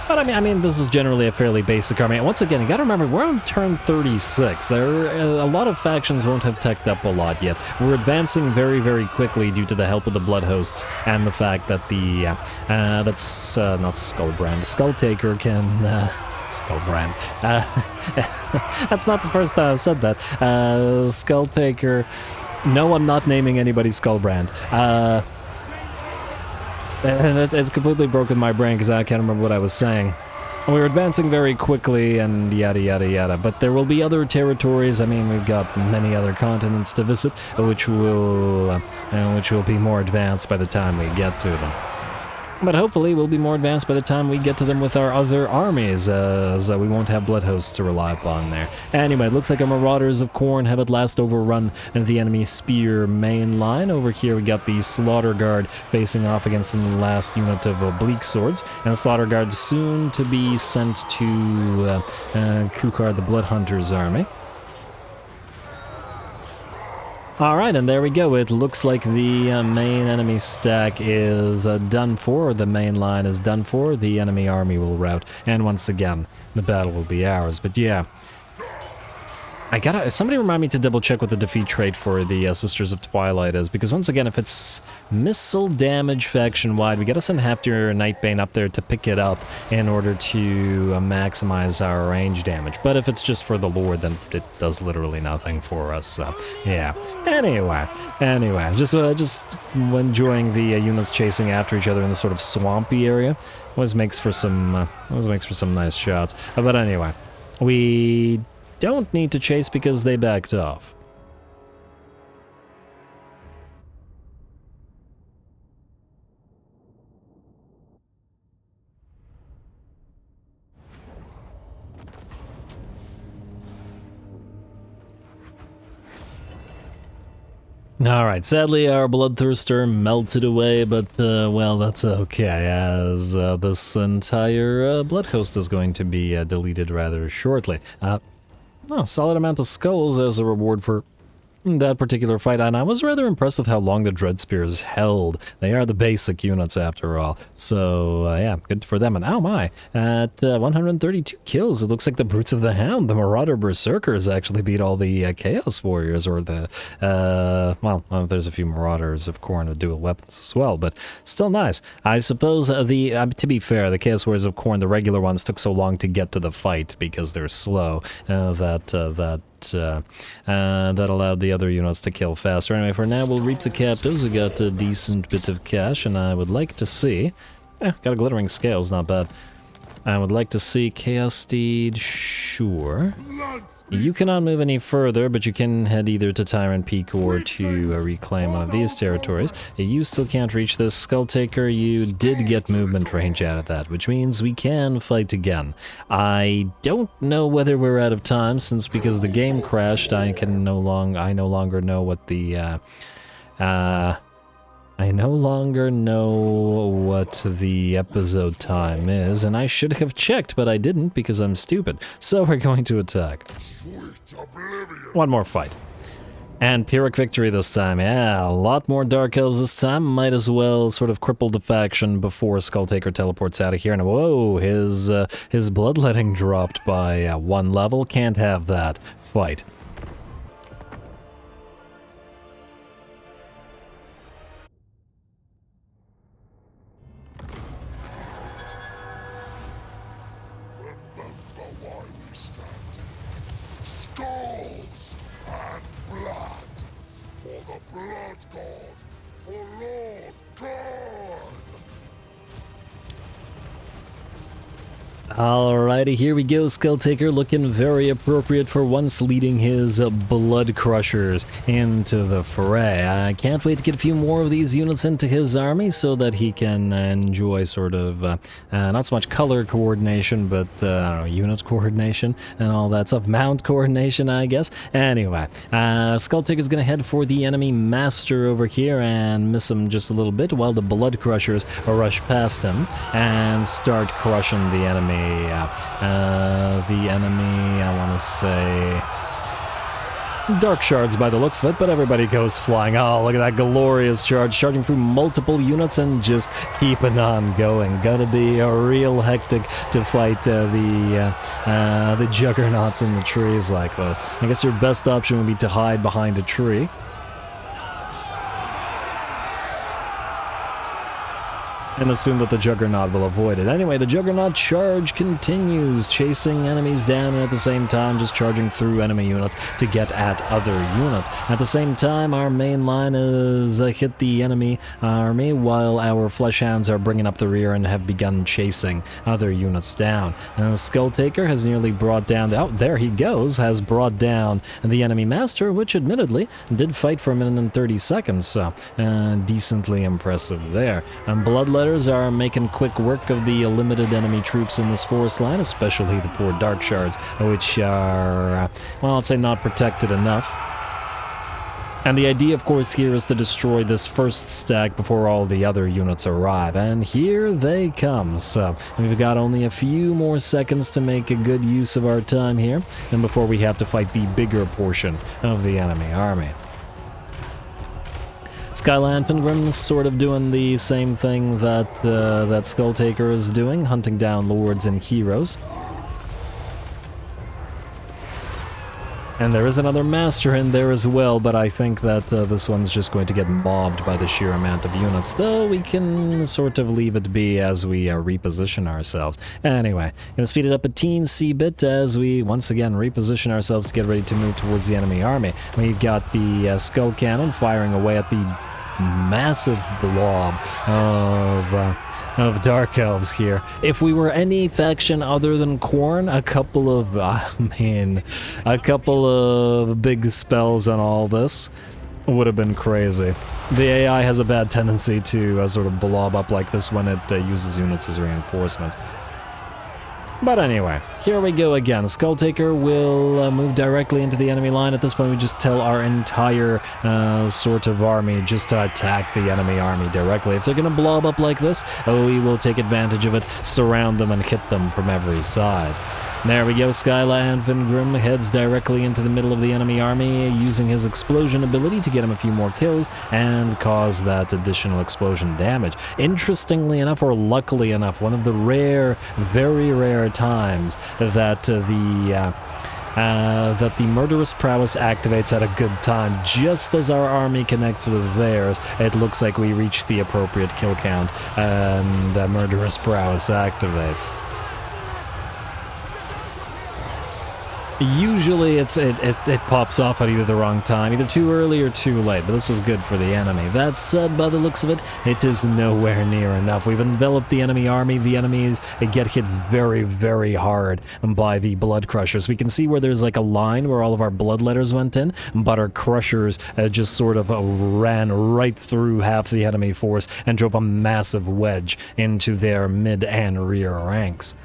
But I mean, this is generally a fairly basic army. And once again, you gotta remember, we're on turn 36. A lot of factions won't have teched up a lot yet. We're advancing very, very quickly due to the help of the Blood Hosts and the fact that that's not Skullbrand. Skulltaker can, Skullbrand. That's not the first time I've said that. Skulltaker. No, I'm not naming anybody Skullbrand. And it's completely broken my brain because I can't remember what I was saying. We're advancing very quickly and yada yada yada, but there will be other territories. I mean, we've got many other continents to visit, which will be more advanced by the time we get to them. But hopefully we'll be more advanced by the time we get to them with our other armies, as we won't have Blood Hosts to rely upon there. Anyway, it looks like our Marauders of Khorne have at last overrun the enemy spear main line. Over here we got the Slaughter Guard facing off against the last unit of Oblique Swords, and the Slaughter Guard soon to be sent to Kukar the Blood Hunter's army. Alright, and there we go. It looks like the main enemy stack is done for. The main line is done for. The enemy army will rout. And once again, the battle will be ours. But yeah, somebody remind me to double check what the defeat trait for the Sisters of Twilight is, because once again, if it's missile damage faction-wide, we gotta send Haftir Nightbane up there to pick it up in order to maximize our range damage. But if it's just for the lore, then it does literally nothing for us, so yeah. Anyway, just enjoying the units chasing after each other in this sort of swampy area. Always makes for some nice shots. But anyway, we don't need to chase because they backed off. Alright, sadly our Bloodthirster melted away, but, well, that's okay, as this entire Blood Host is going to be deleted rather shortly. Solid amount of skulls as a reward for that particular fight, and I was rather impressed with how long the Dread Spears held. They are the basic units after all, so yeah, good for them. And oh my, at 132 kills, it looks like the Brutes of the Hound, the Marauder Berserkers, actually beat all the Chaos Warriors, or the, well, there's a few Marauders of Khorne with dual weapons as well, but still nice. I suppose to be fair, the Chaos Warriors of Khorne, the regular ones, took so long to get to the fight because they're slow, that allowed the other units to kill faster. Anyway, for now, we'll reap the captives. We got a decent bit of cash, and I would like to see... got a glittering scales, not bad. I would like to see Chaos Steed, sure. You cannot move any further, but you can head either to Tyrant Peak or to reclaim one of these territories. You still can't reach this. Skulltaker, you did get movement range out of that, which means we can fight again. I don't know whether we're out of time, since because the game crashed, I no longer know what the I no longer know what the episode time is, and I should have checked, but I didn't because I'm stupid. So we're going to attack. One more fight. And Pyrrhic victory this time. Yeah, a lot more Dark Elves this time. Might as well sort of cripple the faction before Skulltaker teleports out of here. And whoa, his bloodletting dropped by 1 level. Can't have that. Fight. and blood. For the Blood God, for Lord Khorne. Alrighty, here we go. Skulltaker looking very appropriate for once, leading his blood crushers into the fray. I can't wait to get a few more of these units into his army so that he can enjoy sort of not so much color coordination, but I don't know, unit coordination and all that stuff. Mount coordination, I guess. Anyway, Skulltaker's gonna head for the enemy master over here and miss him just a little bit while the blood crushers rush past him and start crushing the enemy. I want to say dark shards by the looks of it, but everybody goes flying. Oh, look at that glorious charge, charging through multiple units and just keeping on going. Gonna be a real hectic to fight the juggernauts in the trees like this. I guess your best option would be to hide behind a tree. And assume that the Juggernaut will avoid it. Anyway, the Juggernaut charge continues, chasing enemies down and at the same time just charging through enemy units to get at other units. At the same time, our main line is hit the enemy army while our Fleshhounds are bringing up the rear and have begun chasing other units down. And Skulltaker has nearly brought down, oh, there he goes, has brought down the enemy master, which admittedly did fight for a minute and 30 seconds, so decently impressive there. And Bloodletters are making quick work of the limited enemy troops in this forest line, especially the poor Dark Shards, which are, well, I'd say not protected enough. And the idea, of course, here is to destroy this first stack before all the other units arrive. And here they come. So we've got only a few more seconds to make a good use of our time here, and before we have to fight the bigger portion of the enemy army. Skyland Pilgrim sort of doing the same thing that that Skulltaker is doing, hunting down lords and heroes. And there is another master in there as well, but I think that this one's just going to get mobbed by the sheer amount of units, though we can sort of leave it be as we reposition ourselves. Anyway, gonna speed it up a teensy bit as we once again reposition ourselves to get ready to move towards the enemy army. We've got the Skull Cannon firing away at the massive blob of Dark Elves here. If we were any faction other than Khorne, a couple of big spells on all this would have been crazy. The AI has a bad tendency to sort of blob up like this when it uses units as reinforcements. But anyway, here we go again. Skulltaker will move directly into the enemy line. At this point, we just tell our entire sort of army just to attack the enemy army directly. If they're going to blob up like this, we will take advantage of it, surround them, and hit them from every side. There we go, Skyland Vingrim heads directly into the middle of the enemy army, using his explosion ability to get him a few more kills and cause that additional explosion damage. Interestingly enough, or luckily enough, one of the rare, very rare times that the Murderous Prowess activates at a good time, just as our army connects with theirs. It looks like we reach the appropriate kill count, and Murderous Prowess activates. Usually it pops off at either the wrong time, either too early or too late, but this was good for the enemy. That said, by the looks of it, it is nowhere near enough. We've enveloped the enemy army. The enemies get hit very, very hard by the blood crushers. We can see where there's like a line where all of our bloodletters went in, but our crushers just sort of ran right through half the enemy force and drove a massive wedge into their mid and rear ranks.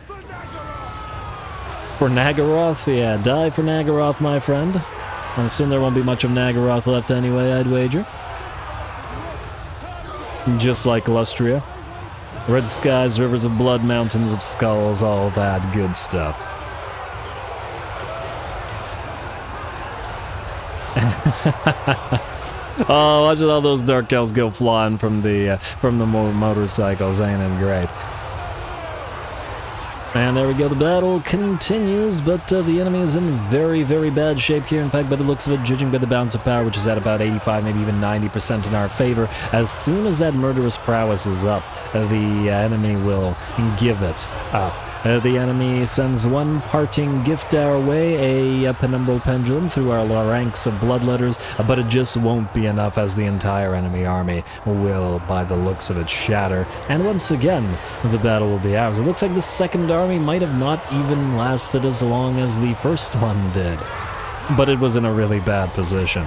For Nagaroth, yeah, die for Nagaroth, my friend. I assume there won't be much of Nagaroth left anyway, I'd wager. Just like Lustria. Red skies, rivers of blood, mountains of skulls, all that good stuff. Oh, watch all those Dark Elves go flying from the motorcycles, ain't it great? And there we go, the battle continues, but the enemy is in very, very bad shape here. In fact, by the looks of it, judging by the balance of power, which is at about 85, maybe even 90% in our favor, as soon as that Murderous Prowess is up, the enemy will give it up. The enemy sends one parting gift our way, a penumbral pendulum through our ranks of bloodletters, but it just won't be enough as the entire enemy army will, by the looks of it, shatter. And once again, the battle will be ours. It looks like the second army might have not even lasted as long as the first one did, but it was in a really bad position.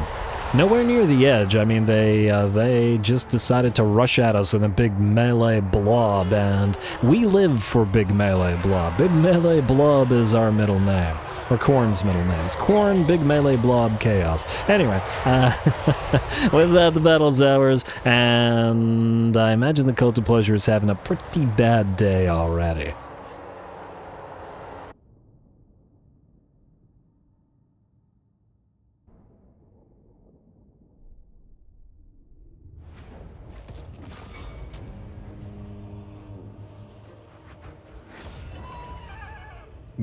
Nowhere near the edge. I mean, they just decided to rush at us with a big melee blob, and we live for big melee blob. Big melee blob is our middle name, or Khorne's middle name. It's Khorne, big melee blob, chaos. Anyway, with that, the battle's ours, and I imagine the Cult of Pleasure is having a pretty bad day already.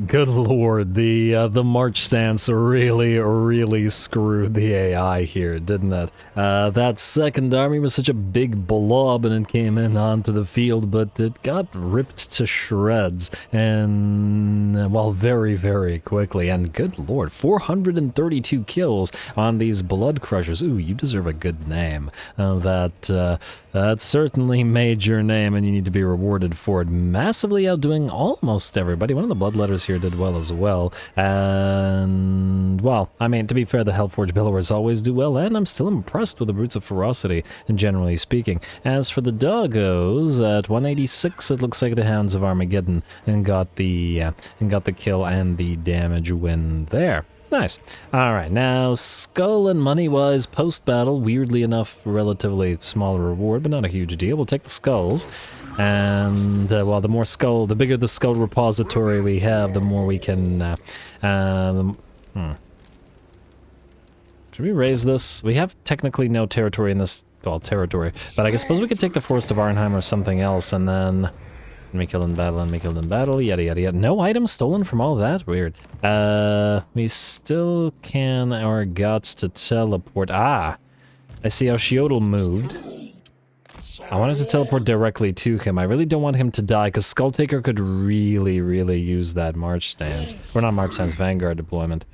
Good lord, the march stance really screwed the AI here, didn't it? That second army was such a big blob and it came in onto the field, but it got ripped to shreds, and, well, very quickly. And good lord, 432 kills on these blood crushers. Ooh, you deserve a good name. That certainly made your name, and you need to be rewarded for it. Massively outdoing almost everybody. One of the bloodletters here did well as well, and, well, I mean, to be fair, the Hellforge Billowers always do well, and I'm still impressed with the Brutes of Ferocity, generally speaking. As for the doggos, at 186, it looks like the Hounds of Armageddon and got the kill and the damage win there. Nice. Alright, now, skull and money-wise, post-battle, weirdly enough, relatively small reward, but not a huge deal. We'll take the skulls. And, well, the bigger the skull repository we have, the more we can, Should we raise this? We have technically no territory in this, well, territory, but I suppose we could take the Forest of Arnheim or something else, and then... Enemy killed in battle, yada yada. No items stolen from all that? Weird. We still can our guts to teleport. Ah! I see how Shiodal moved. I wanted to teleport directly to him. I really don't want him to die, because Skulltaker could really use that march stance. Or not march stance, Vanguard deployment.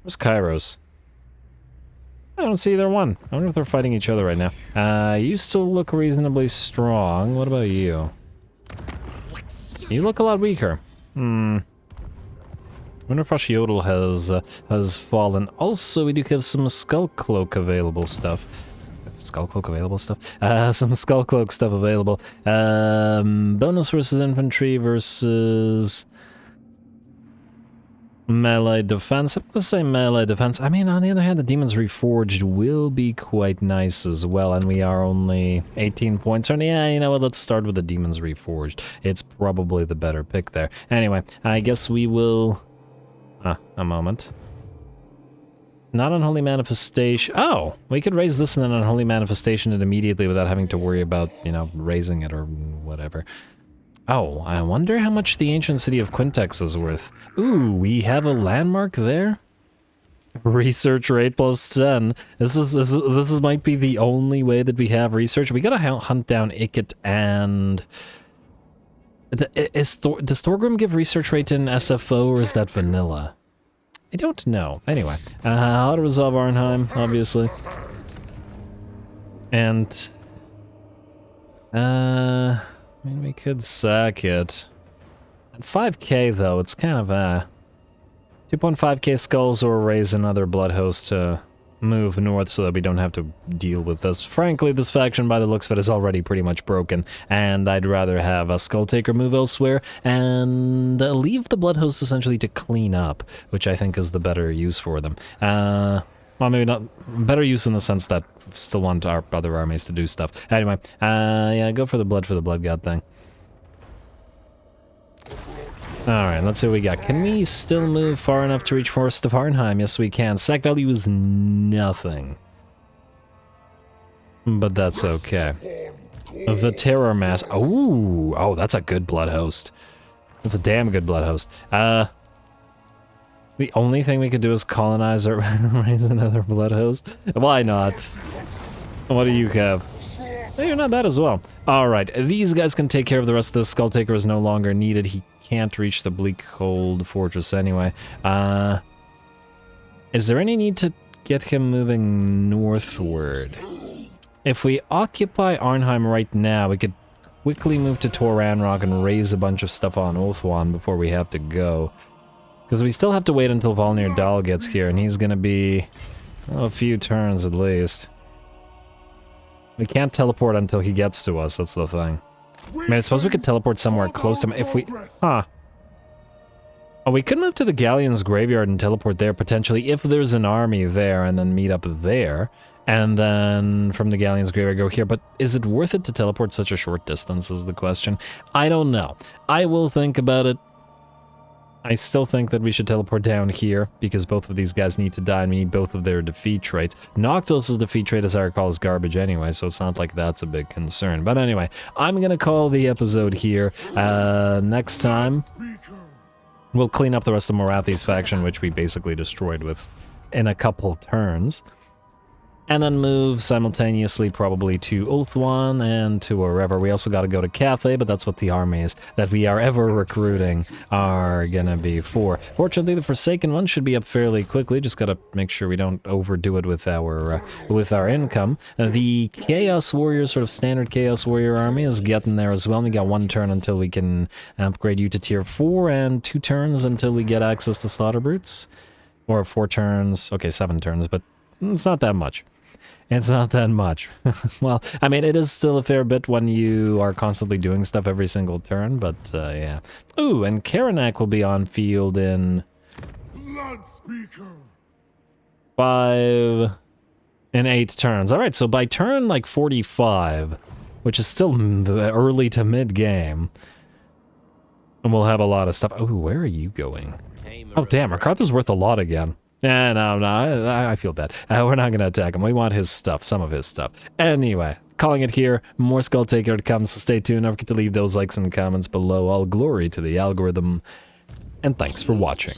Where's Kairos? I don't see either one. I wonder if they're fighting each other right now. You still look reasonably strong. What about you? You look a lot weaker. I wonder if Ashiodal has fallen. Also, we do have some Skull Cloak available stuff. Skull Cloak available stuff? Some Skull Cloak stuff available. Bonus versus infantry versus... melee defense. I'm gonna say melee defense. I mean, on the other hand, the Demons Reforged will be quite nice as well, and we are only 18 points. And yeah, you know what, let's start with the Demons Reforged. It's probably the better pick there. Anyway, I guess we will... a moment. Not Unholy Manifestation. Oh! We could raise this and then Unholy Manifestation it immediately without having to worry about, you know, raising it or whatever. Oh, I wonder how much the ancient city of Quintex is worth. Ooh, we have a landmark there? Research rate plus 10. This might be the only way that we have research. We gotta hunt down Ikit and... does Thorgrim give research rate in SFO or is that vanilla? I don't know. Anyway, how to resolve Arnheim, obviously. And... I mean, we could sack it. At 5k, though, it's kind of 2.5k skulls or raise another blood host to move north so that we don't have to deal with this. Frankly, this faction, by the looks of it, is already pretty much broken, and I'd rather have a Skulltaker move elsewhere and leave the blood host essentially to clean up, which I think is the better use for them. Well, maybe not better use in the sense that still want our other armies to do stuff. Anyway, yeah, go for the blood god thing. Alright, let's see what we got. Can we still move far enough to reach Forest of Arnheim? Yes, we can. Sack value is nothing. But that's okay. The Terror Mass. Oh, that's a good blood host. That's a damn good blood host. The only thing we could do is colonize or raise another blood host. Why not? What do you have? Hey, you're not bad as well. Alright, these guys can take care of the rest of this. Skulltaker is no longer needed. He can't reach the Bleakhold Fortress anyway. Is there any need to get him moving northward? If we occupy Arnheim right now, we could quickly move to Tor Anrock and raise a bunch of stuff on Ulthuan before we have to go. Because we still have to wait until Volnir Dal gets here, and he's gonna be a few turns at least. We can't teleport until he gets to us, that's the thing. I mean, I suppose we could teleport somewhere close to him if we... Huh. Oh, we could move to the Galleon's graveyard and teleport there, potentially, if there's an army there, and then meet up there. And then from the Galleon's graveyard go here, but is it worth it to teleport such a short distance is the question. I don't know. I will think about it. I still think that we should teleport down here, because both of these guys need to die, and we need both of their defeat traits. Noctilus' defeat trait, as I recall, is garbage anyway, so it's not like that's a big concern. But anyway, I'm gonna call the episode here. Next time, we'll clean up the rest of Morathi's faction, which we basically destroyed in a couple turns. And then move simultaneously probably to Ulthuan and to wherever. We also got to go to Cathay, but that's what the armies that we are ever recruiting are gonna be for. Fortunately, the Forsaken one should be up fairly quickly. Just gotta make sure we don't overdo it with our income. The Chaos Warrior, sort of standard Chaos Warrior army, is getting there as well. We got 1 turn until we can upgrade you to tier 4, and 2 turns until we get access to Slaughter Brutes. Or 4 turns. Okay, 7 turns, but it's not that much. It's not that much. Well, I mean, it is still a fair bit when you are constantly doing stuff every single turn, but yeah. Ooh, and Karanak will be on field in 5 and 8 turns. All right, so by turn like 45, which is still early to mid-game, and we'll have a lot of stuff. Oh, where are you going? Oh, damn, Rakartha's worth a lot again. No, I feel bad. We're not going to attack him. We want his stuff, some of his stuff. Anyway, calling it here. More Skulltaker to come, so stay tuned. Don't forget to leave those likes and comments below. All glory to the algorithm, and thanks for watching.